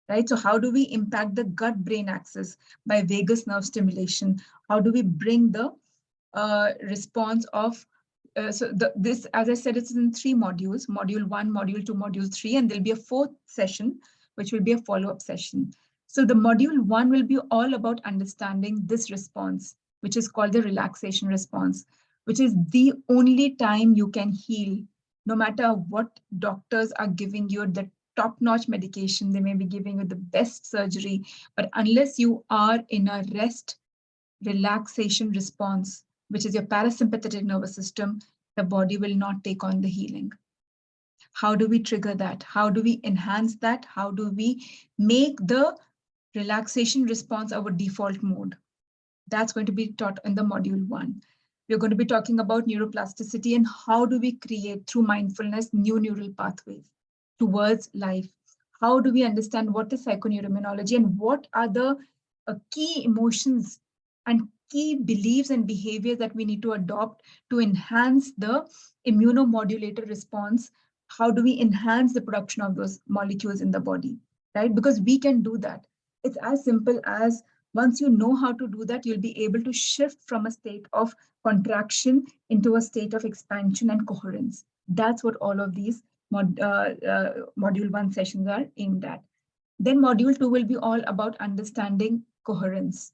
right? So how do we impact the gut-brain axis? By vagus nerve stimulation. How do we bring the response of this, as I said, it's in 3 modules, module 1, module 2, module 3, and there'll be a 4th session, which will be a follow-up session. So the module 1 will be all about understanding this response, which is called the relaxation response, which is the only time you can heal, no matter what doctors are giving you the top-notch medication, they may be giving you the best surgery, but unless you are in a rest, relaxation response, which is your parasympathetic nervous system, the body will not take on the healing. How do we trigger that? How do we enhance that? How do we make the relaxation response our default mode? That's going to be taught in the module 1. We're going to be talking about neuroplasticity and how do we create through mindfulness new neural pathways towards life. How do we understand what is psychoneuroimmunology and what are the key emotions and key beliefs and behaviors that we need to adopt to enhance the immunomodulator response? How do we enhance the production of those molecules in the body, right? Because we can do that. It's as simple as once you know how to do that, you'll be able to shift from a state of contraction into a state of expansion and coherence. That's what all of these module 1 sessions are aimed at. Then module 2 will be all about understanding coherence.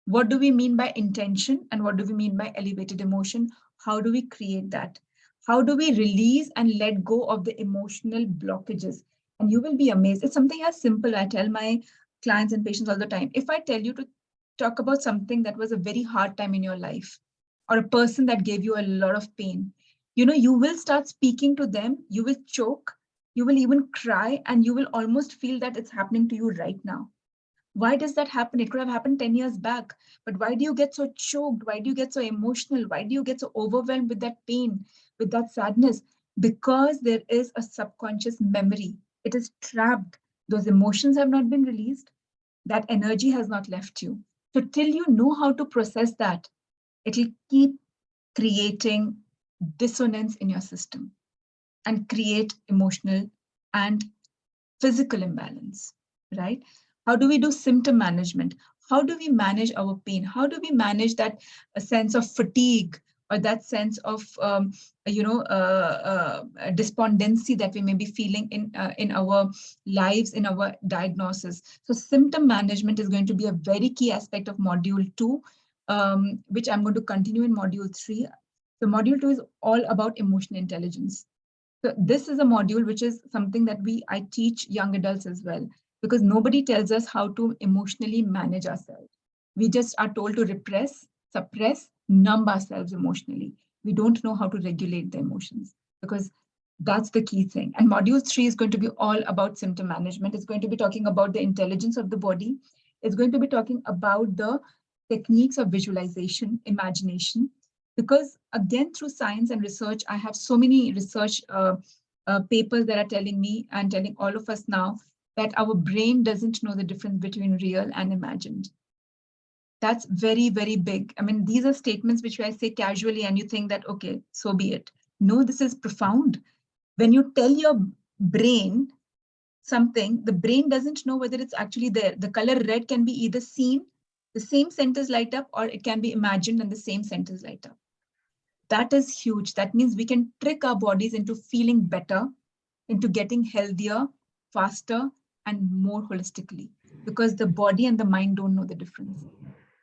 What do we mean by intention and what do we mean by elevated emotion? How do we create that? How do we release and let go of the emotional blockages? And you will be amazed. It's something as simple. I tell my clients and patients all the time. If I tell you to talk about something that was a very hard time in your life, or a person that gave you a lot of pain, you will start speaking to them, you will choke, you will even cry, and you will almost feel that it's happening to you right now. Why does that happen? It could have happened 10 years back, but why do you get so choked? Why do you get so emotional? Why do you get so overwhelmed with that pain, with that sadness? Because there is a subconscious memory. It is trapped. Those emotions have not been released. That energy has not left you. So till you know how to process that, it will keep creating dissonance in your system and create emotional and physical imbalance, right? How do we do symptom management? How do we manage our pain? How do we manage that sense of fatigue, or that sense of despondency that we may be feeling in our lives, in our diagnosis? So symptom management is going to be a very key aspect of module 2, which I'm going to continue in module 3. So module 2 is all about emotional intelligence. So this is a module which is something that I teach young adults as well, because nobody tells us how to emotionally manage ourselves. We just are told to repress, suppress, numb ourselves emotionally. We don't know how to regulate the emotions, because that's the key thing. And module 3 is going to be all about symptom management. It's going to be talking about the intelligence of the body. It's going to be talking about the techniques of visualization, imagination, because again, through science and research, I have so many research papers that are telling me and telling all of us now that our brain doesn't know the difference between real and imagined. That's very, very big. I mean, these are statements which I say casually and you think that, okay, so be it. No, this is profound. When you tell your brain something, the brain doesn't know whether it's actually there. The color red can be either seen, the same centers light up, or it can be imagined and the same centers light up. That is huge. That means we can trick our bodies into feeling better, into getting healthier, faster, and more holistically, because the body and the mind don't know the difference.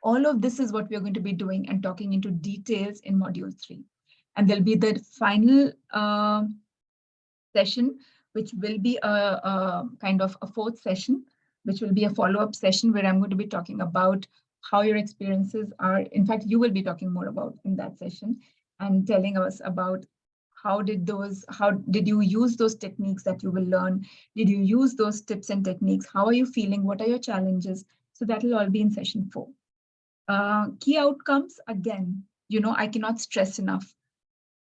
All of this is what we're going to be doing and talking into details in module 3. And there'll be the final session, which will be a kind of a 4th session, which will be a follow-up session where I'm going to be talking about how your experiences are. In fact, you will be talking more about in that session and telling us about how did you use those techniques that you will learn? Did you use those tips and techniques? How are you feeling? What are your challenges? So that will all be in session 4. Key outcomes, again, I cannot stress enough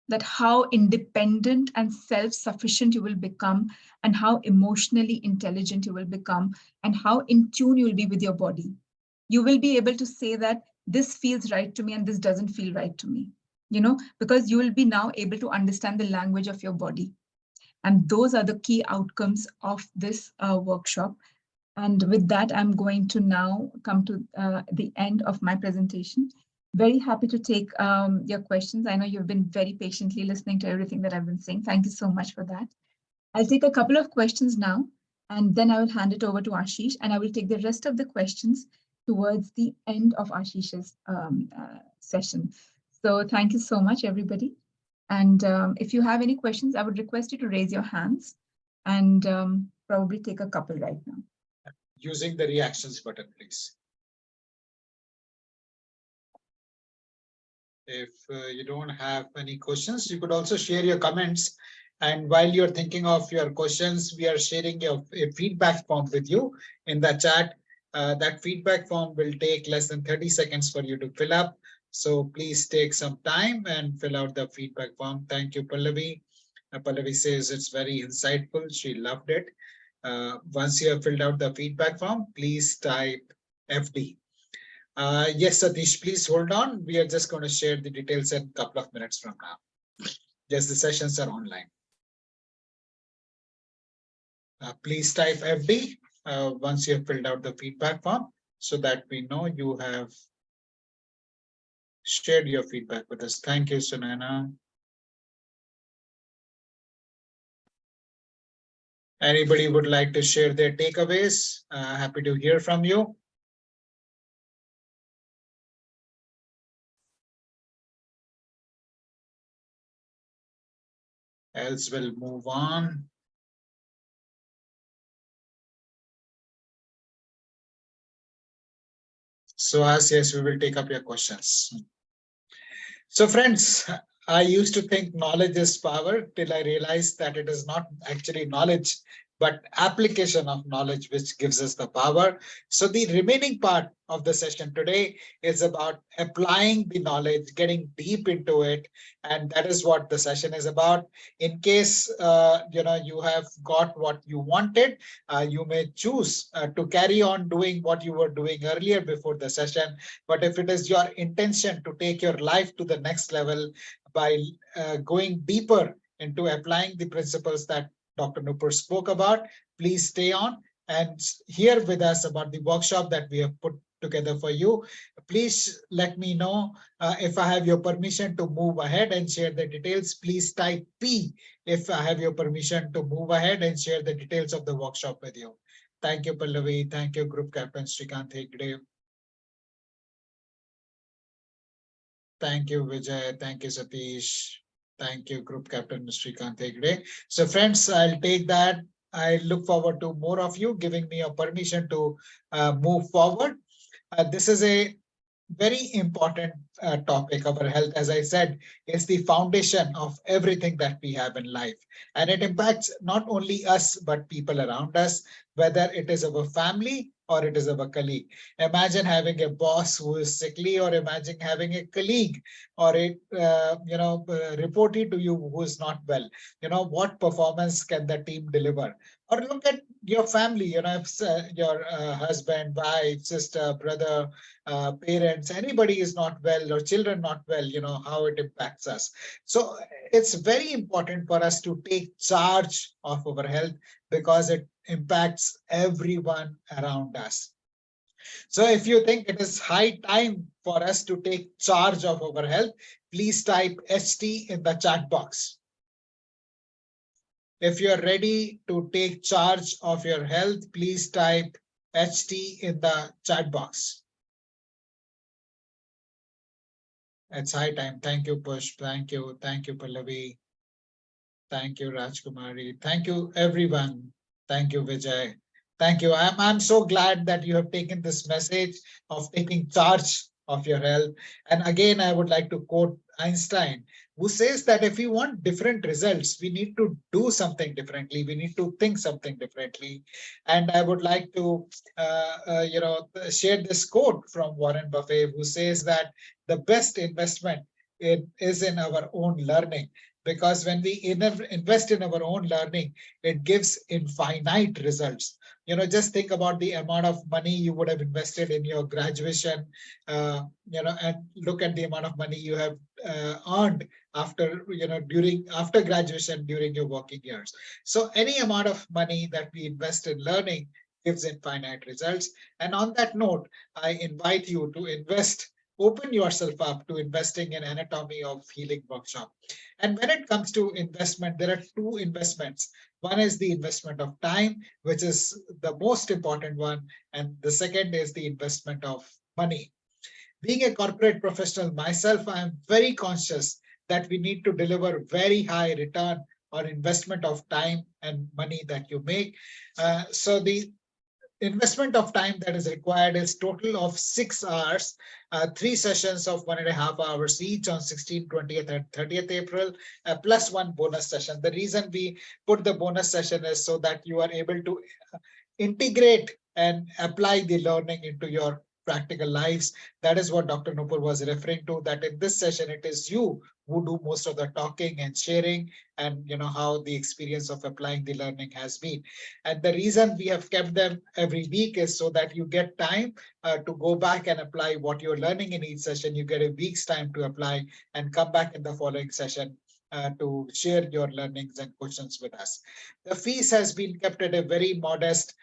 that how independent and self-sufficient you will become, and how emotionally intelligent you will become, and how in tune you will be with your body. You will be able to say that this feels right to me and this doesn't feel right to me, because you will be now able to understand the language of your body. And those are the key outcomes of this workshop. And with that, I'm going to now come to the end of my presentation. Very happy to take your questions. I know you've been very patiently listening to everything that I've been saying. Thank you so much for that. I'll take a couple of questions now, and then I will hand it over to Ashish, and I will take the rest of the questions towards the end of Ashish's session. So thank you so much, everybody. And if you have any questions, I would request you to raise your hands and probably take a couple right now. Using the reactions button, please. If you don't have any questions, you could also share your comments. And while you're thinking of your questions, we are sharing a feedback form with you in the chat. That feedback form will take less than 30 seconds for you to fill up. So please take some time and fill out the feedback form. Thank you, Pallavi. Pallavi says it's very insightful. She loved it. Once you have filled out the feedback form, please type FD. Yes, Satish, please hold on. We are just going to share the details in a couple of minutes from now. Yes, the sessions are online. Please type FD once you have filled out the feedback form so that we know you have shared your feedback with us. Thank you, Sunana. Anybody would like to share their takeaways? Happy to hear from you. Else we'll move on. So as yes, we will take up your questions. So friends, I used to think knowledge is power till I realized that it is not actually knowledge, but application of knowledge which gives us the power. So the remaining part of the session today is about applying the knowledge, getting deep into it, and that is what the session is about. In case you have got what you wanted, you may choose to carry on doing what you were doing earlier before the session. But if it is your intention to take your life to the next level by going deeper into applying the principles that Dr. Nupur spoke about, please stay on and hear with us about the workshop that we have put together for you. Please let me know if I have your permission to move ahead and share the details. Please type P if I have your permission to move ahead and share the details of the workshop with you. Thank you, Pallavi. Thank you, Group Captain Srikanth Hegde. Thank you, Vijay. Thank you, Satish. Thank you, Group Captain Srikanth Hegde. So friends, I'll take that. I look forward to more of you giving me a permission to move forward. This is a very important topic. Our health, as I said, is the foundation of everything that we have in life. And it impacts not only us, but people around us, whether it is our family or it is our colleague. Imagine having a boss who is sickly, or imagine having a colleague or a reportee to you who is not well. What performance can the team deliver? Or look at your family. If your husband, wife, sister, brother, parents, anybody is not well, or children not well, how it impacts us. So it's very important for us to take charge of our health because it impacts everyone around us. So if you think it is high time for us to take charge of our health, please type HT in the chat box. If you're ready to take charge of your health, please type HT in the chat box. It's high time. Thank you, Push. Thank you. Thank you, Pallavi. Thank you, Rajkumari. Thank you, everyone. Thank you, Vijay. Thank you. I'm so glad that you have taken this message of taking charge of your health. And again, I would like to quote Einstein, who says that if we want different results, we need to do something differently. We need to think something differently. And I would like to, share this quote from Warren Buffett, who says that the best investment is in our own learning. Because when we invest in our own learning, it gives infinite results. Just think about the amount of money you would have invested in your graduation, and look at the amount of money you have earned after graduation, during your working years. So any amount of money that we invest in learning gives infinite results. And on that note, I invite you to open yourself up to investing in Anatomy of Healing workshop. And when it comes to investment, there are two investments. One is the investment of time, which is the most important one. And the second is the investment of money. Being a corporate professional myself, I am very conscious that we need to deliver very high return on investment of time and money that you make. So the investment of time that is required is total of 6 hours, 3 sessions of 1.5 hours each on 16th, 20th, and 30th April, plus one bonus session. The reason we put the bonus session is so that you are able to integrate and apply the learning into your practical lives. That is what Dr. Nupur was referring to, that in this session, it is you who do most of the talking and sharing, and how the experience of applying the learning has been. And the reason we have kept them every week is so that you get time to go back and apply what you're learning in each session. You get a week's time to apply and come back in the following session to share your learnings and questions with us. The fees has been kept at a very modest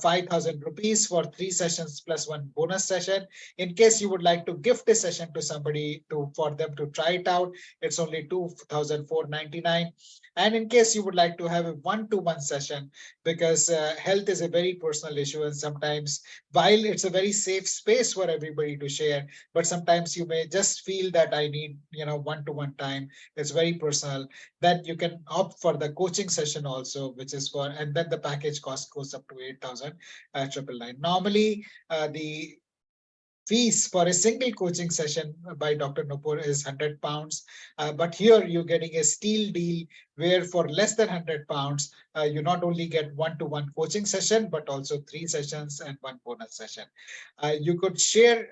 5,000 rupees for 3 sessions plus one bonus session. In case you would like to gift a session to somebody for them to try it out, it's only 2,499. And in case you would like to have a one-to-one session, because health is a very personal issue, and sometimes while it's a very safe space for everybody to share, but sometimes you may just feel that I need one-to-one time. It's very personal. Then you can opt for the coaching session also, which is and then the package cost goes up to 8,999. Normally, the fees for a single coaching session by Dr. Nupur is £100. But here you're getting a steel deal where for less than £100, you not only get one-to-one coaching session, but also 3 sessions and 1 bonus session. You could share,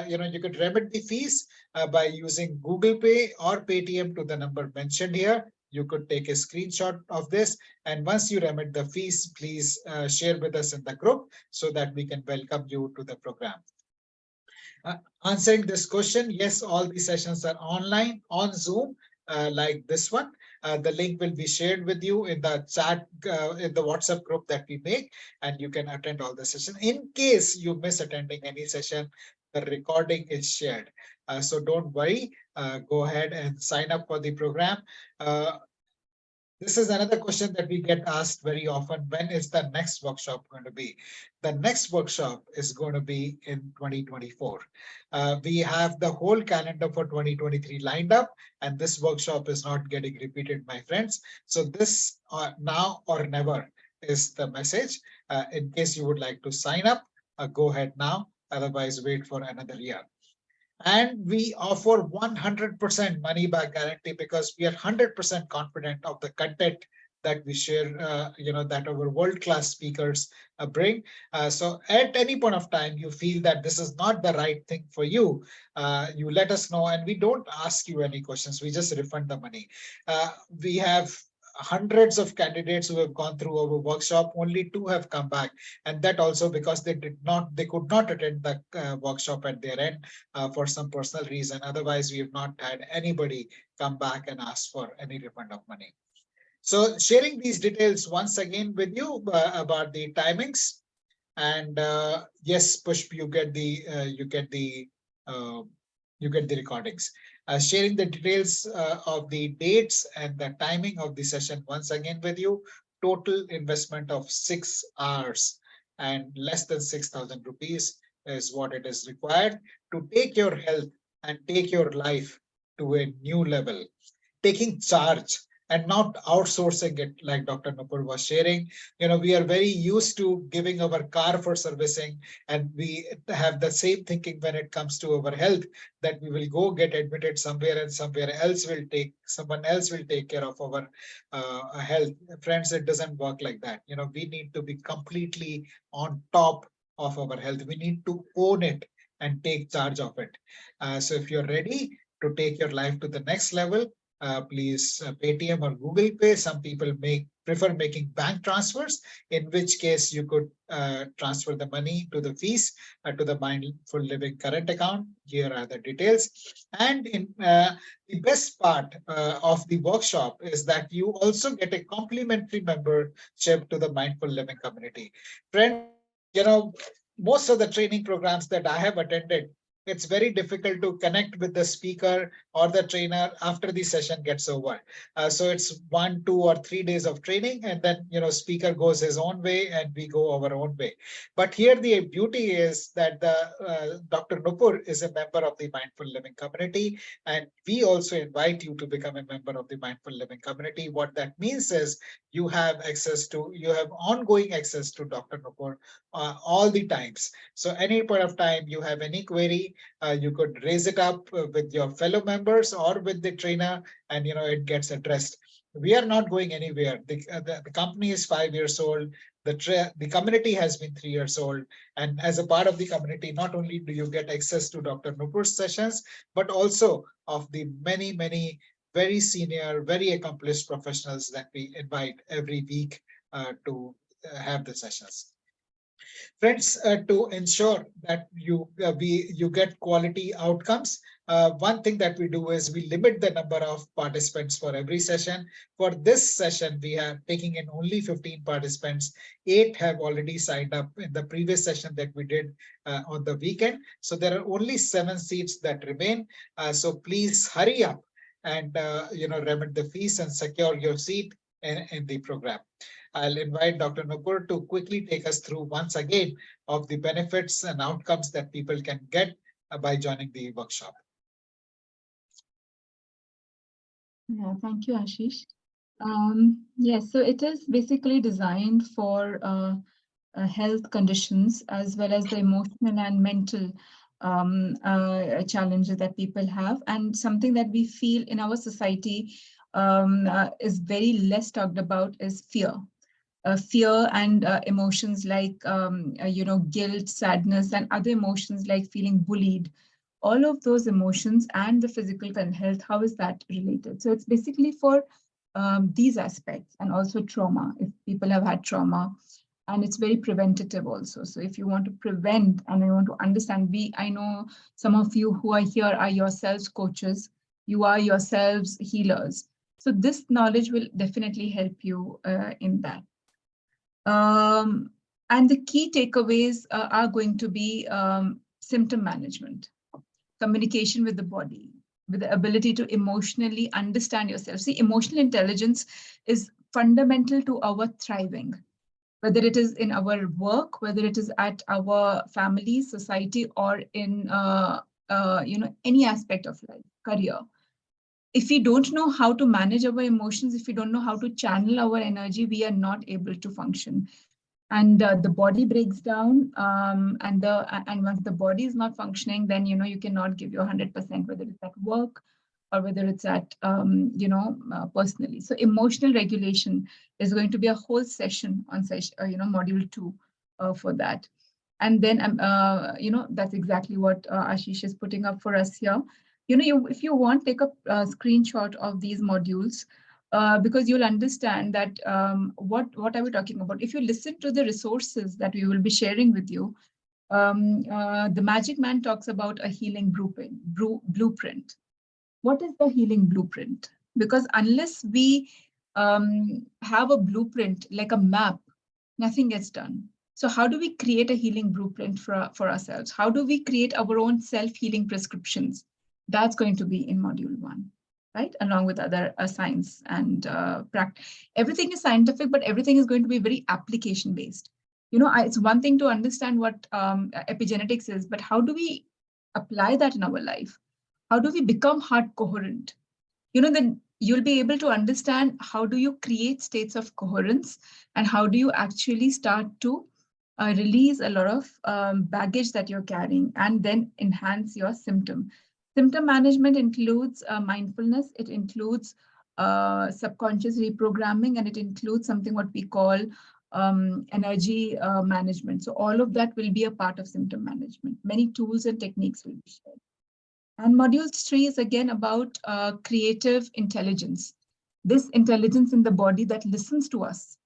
you could remit the fees by using Google Pay or Paytm to the number mentioned here. You could take a screenshot of this. And once you remit the fees, please share with us in the group so that we can welcome you to the program. Answering this question, yes, all the sessions are online on Zoom, like this one. The link will be shared with you in the chat, in the WhatsApp group that we make, and you can attend all the sessions. In case you miss attending any session, the recording is shared. So don't worry, go ahead and sign up for the program. This is another question that we get asked very often. When is the next workshop going to be? The next workshop is going to be in 2024. We have the whole calendar for 2023 lined up, and this workshop is not getting repeated, my friends. So this now or never is the message. In case you would like to sign up, go ahead now. Otherwise, wait for another year. And we offer 100% money back guarantee because we are 100% confident of the content that we share, that our world-class speakers bring. So at any point of time, you feel that this is not the right thing for you, you let us know, and we don't ask you any questions. We just refund the money. We have hundreds of candidates who have gone through our workshop. Only 2 have come back, and that also because they could not attend the workshop at their end for some personal reason. Otherwise, we have not had anybody come back and ask for any refund of money. So sharing these details once again with you about the timings, and yes, Pushp, you get the recordings. Sharing the details of the dates and the timing of the session once again with you. Total investment of 6 hours and less than 6,000 rupees is what it is required to take your health and take your life to a new level. Taking charge and not outsourcing it, like Dr. Nupur was sharing. We are very used to giving our car for servicing, and we have the same thinking when it comes to our health, that we will go get admitted somewhere and someone else will take care of our health. Friends, it doesn't work like that. We need to be completely on top of our health. We need to own it and take charge of it. So if you're ready to take your life to the next level, please Paytm or Google Pay. Some people prefer making bank transfers, in which case you could transfer the money to the fees to the Mindful Living current account. Here are the details. And the best part of the workshop is that you also get a complimentary membership to the Mindful Living community. Friends, most of the training programs that I have attended, it's very difficult to connect with the speaker or the trainer after the session gets over. So it's 1, 2, or 3 days of training, and then speaker goes his own way and we go our own way. But here the beauty is that the Dr. Nupur is a member of the Mindful Living community, and we also invite you to become a member of the Mindful Living community. What that means is you have ongoing access to Dr. Nupur all the times. So any point of time you have any query, you could raise it up with your fellow members or with the trainer, and it gets addressed. We are not going anywhere. The company is 5 years old. The community has been 3 years old, and as a part of the community, not only do you get access to Dr. Nupur's sessions, but also of the many very senior, very accomplished professionals that we invite every week to have the sessions. Friends, to ensure that you get quality outcomes, one thing that we do is we limit the number of participants for every session. For this session, we are taking in only 15 participants. 8 have already signed up in the previous session that we did on the weekend. So there are only 7 seats that remain. So please hurry up and remit the fees and secure your seat in the program. I'll invite Dr. Nupur to quickly take us through once again of the benefits and outcomes that people can get by joining the workshop. Yeah, thank you, Ashish. Yes, so it is basically designed for health conditions as well as the emotional and mental challenges that people have, and something that we feel in our society is very less talked about is fear. Fear and emotions like guilt, sadness, and other emotions like feeling bullied. All of those emotions and the physical health, how is that related? So it's basically for these aspects, and also trauma, if people have had trauma. And it's very preventative also. So if you want to prevent and you want to understand, I know some of you who are here are yourselves coaches, you are yourselves healers. So this knowledge will definitely help you in that. And the key takeaways are going to be symptom management, communication with the body, with the ability to emotionally understand yourself. See, emotional intelligence is fundamental to our thriving, whether it is in our work, whether it is at our family, society, or in any aspect of life, career. If we don't know how to manage our emotions, if we don't know how to channel our energy, we are not able to function. And the body breaks down, and once the body is not functioning, then you cannot give your 100%, whether it's at work or whether it's at personally. So emotional regulation is going to be a whole session on module 2 for that. And then that's exactly what Ashish is putting up for us here. If you want, take a screenshot of these modules, because you'll understand that what are we talking about. If you listen to the resources that we will be sharing with you, the Magic Man talks about a healing blueprint. What is the healing blueprint? Because unless we have a blueprint, like a map, nothing gets done. So how do we create a healing blueprint for ourselves? How do we create our own self-healing prescriptions? That's going to be in module 1. Right, along with other science and practice. Everything is scientific, but everything is going to be very application based. It's one thing to understand what epigenetics is, but how do we apply that in our life? How do we become heart coherent? Then you'll be able to understand how do you create states of coherence, and how do you actually start to release a lot of baggage that you're carrying, and then enhance your symptom. Symptom management includes mindfulness, it includes subconscious reprogramming, and it includes something what we call energy management. So all of that will be a part of symptom management. Many tools and techniques will be shared. And module 3 is again about creative intelligence. This intelligence in the body that listens to us.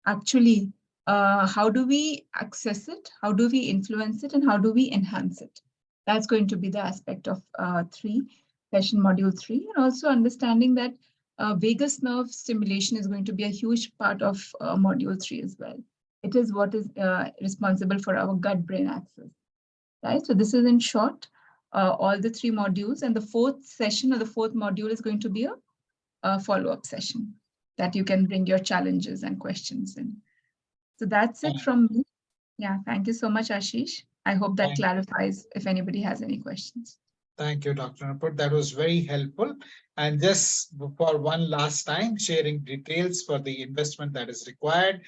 Actually, how do we access it? How do we influence it? And how do we enhance it? That's going to be the aspect of session module 3. And also understanding that vagus nerve stimulation is going to be a huge part of module 3 as well. It is what is responsible for our gut-brain axis. Right? So this is in short, all the 3 modules. And the 4th session or the 4th module is going to be a follow-up session that you can bring your challenges and questions in. So that's it from me. Yeah, thank you so much, Ashish. I hope that clarifies if anybody has any questions. Thank you, Dr. Nupur. That was very helpful. And just for one last time, sharing details for the investment that is required.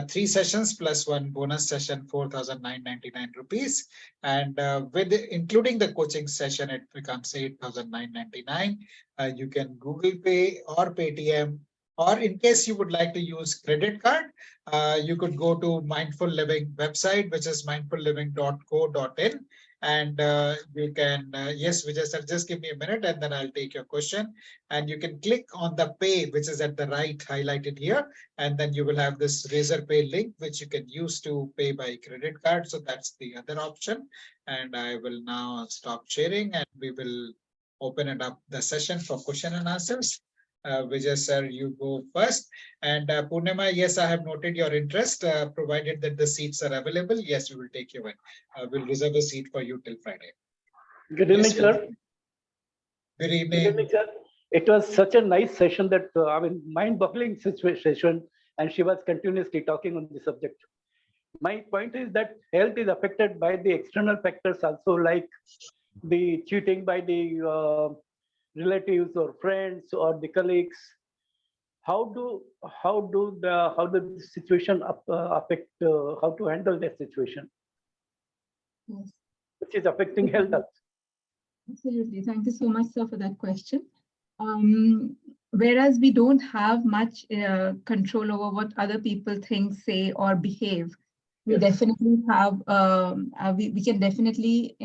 3 sessions plus 1 bonus session, 4,999 rupees. And with including the coaching session, it becomes 8,999. You can Google Pay or Paytm, or in case you would like to use credit card, you could go to Mindful Living website, which is mindfulliving.co.in. And you can, yes, Vijay sir, just give me a minute and then I'll take your question. And you can click on the pay, which is at the right highlighted here. And then you will have this Razor Pay link, which you can use to pay by credit card. So that's the other option. And I will now stop sharing and we will open it up the session for question and answers. Vijay sir, you go first. And Purnima, yes, I have noted your interest. Provided that the seats are available, yes, we will take you in. We'll reserve a seat for you till Friday. Good evening, sir. Good evening. Good evening, sir. It was such a nice session that, mind-boggling session, and she was continuously talking on the subject. My point is that health is affected by the external factors also, like the cheating by the relatives or friends or the colleagues. How do the situation affect how to handle that situation? Yes. which is affecting health also. Absolutely. Thank you so much, sir, for that question. Whereas we don't have much control over what other people think, say, or behave, we Yes. definitely have, we can definitely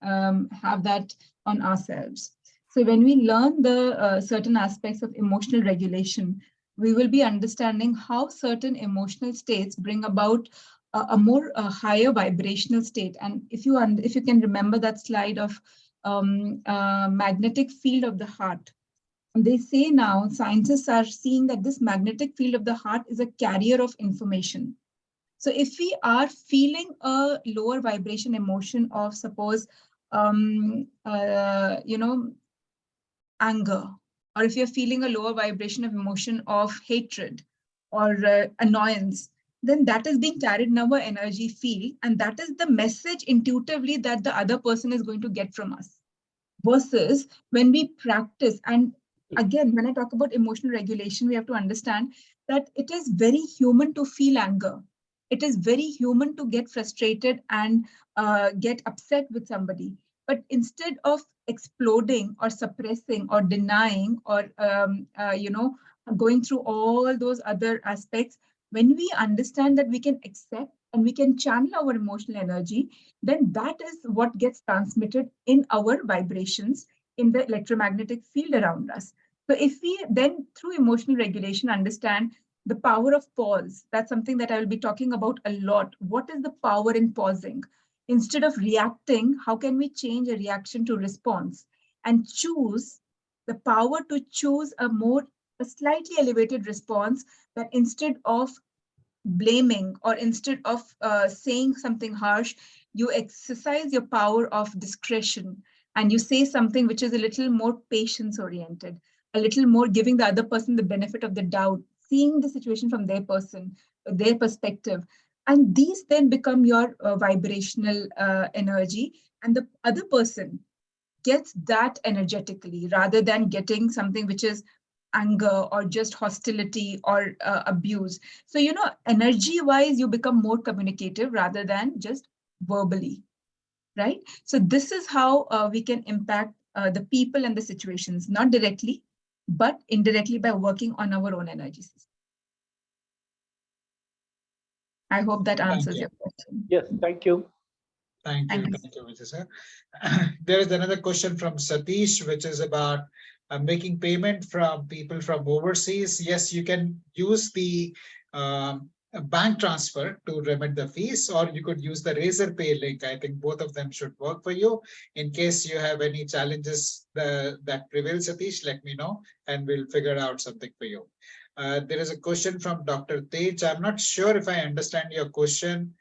have that on ourselves. So when we learn the certain aspects of emotional regulation, we will be understanding how certain emotional states bring about a more higher vibrational state. And if you can remember that slide of magnetic field of the heart, they say now scientists are seeing that this magnetic field of the heart is a carrier of information. So if we are feeling a lower vibration emotion of, suppose, anger, or if you're feeling a lower vibration of emotion of hatred or annoyance, then that is being carried in our energy field. And that is the message intuitively that the other person is going to get from us. Versus when we practice, and again, when I talk about emotional regulation, we have to understand that it is very human to feel anger. It is very human to get frustrated and get upset with somebody. But instead of exploding or suppressing or denying or going through all those other aspects, when we understand that we can accept and we can channel our emotional energy, then that is what gets transmitted in our vibrations in the electromagnetic field around us. So if we then, through emotional regulation, understand the power of pause, that's something that I will be talking about a lot. What is the power in pausing? Instead of reacting, how can we change a reaction to response and choose the power to choose a slightly elevated response, that instead of blaming or instead of saying something harsh, you exercise your power of discretion and you say something which is a little more patience oriented, a little more giving the other person the benefit of the doubt, seeing the situation from their perspective. And these then become your vibrational energy, and the other person gets that energetically rather than getting something which is anger or just hostility or abuse. So, energy wise, you become more communicative rather than just verbally, right? So this is how we can impact the people and the situations, not directly, but indirectly by working on our own energy system. I hope that answers your question. Yes, thank you. Thank you, Vijay sir. There is another question from Satish, which is about making payment from people from overseas. Yes, you can use the bank transfer to remit the fees, or you could use the Razorpay link. I think both of them should work for you. In case you have any challenges that prevail, Satish, let me know and we'll figure out something for you. There is a question from Dr. Tej. I'm not sure if I understand your question.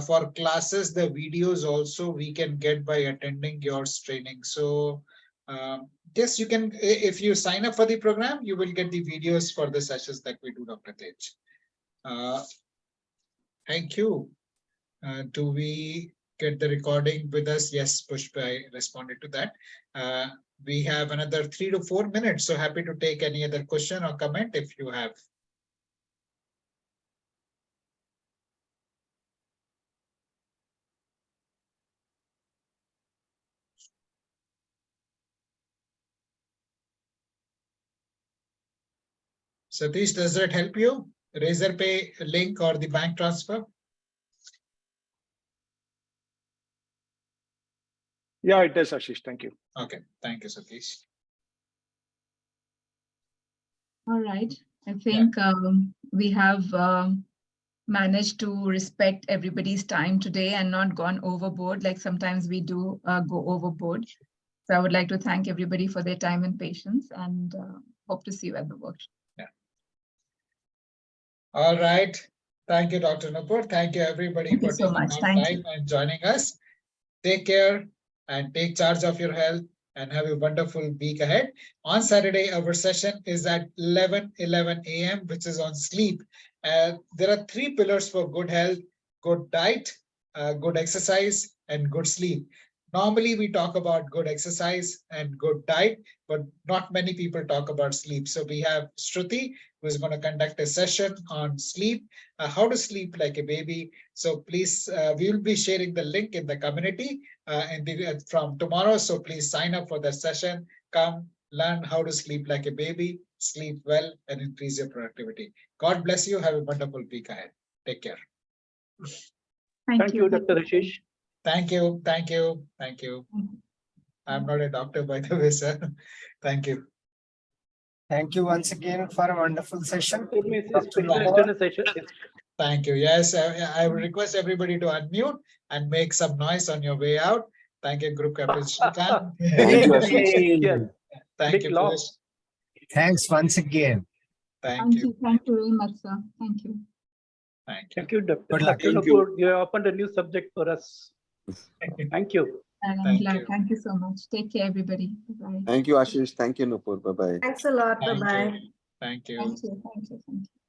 For classes, the videos also we can get by attending your training. So yes, you can, if you sign up for the program, you will get the videos for the sessions that we do, Dr. Tej. Thank you. Do we get the recording with us? Yes, Pushpa responded to that. We have another 3 to 4 minutes, so happy to take any other question or comment if you have. Satish, does that help you? Razorpay link or the bank transfer? Yeah, it does, Ashish. Thank you. Okay, thank you, Satish. All right. I think we have managed to respect everybody's time today and not gone overboard like sometimes we do go overboard. So I would like to thank everybody for their time and patience, and hope to see you at the workshop. Yeah. All right. Thank you, Dr. Nupur. Thank you, everybody, for taking out time and joining us. Take care and take charge of your health and have a wonderful week ahead. On Saturday, our session is at 11 a.m., which is on sleep. There are 3 pillars for good health: good diet, good exercise, and good sleep. Normally, we talk about good exercise and good diet, but not many people talk about sleep. So we have Shruti, who is going to conduct a session on sleep, how to sleep like a baby. So please, we will be sharing the link in the community from tomorrow. So please sign up for the session. Come learn how to sleep like a baby, sleep well, and increase your productivity. God bless you. Have a wonderful week ahead. Take care. Thank you, Dr. Ashish. Thank you. Thank you. Thank you. I'm not a doctor, by the way, sir. Thank you. Thank you once again for a wonderful session. Special external session. Thank you. Yes, I would request everybody to unmute and make some noise on your way out. Thank you, Group Captain Srikanth. Thank you, Ashish. Yes. Thank Big you, laugh. Piyush. Thanks once again. Thank you. Thank you very much, sir. Thank you. Thank you. Thank you, Dr. Good luck. Dr. Thank you. Nupur. You have opened a new subject for us. Thank you. And I'm Thank glad. you. Thank you so much. Take care, everybody. Bye-bye. Thank you, Ashish. Thank you, Nupur. Bye-bye. Thanks a lot. Thank Bye-bye. you. Thank you. Thank you. Thank you. Thank you.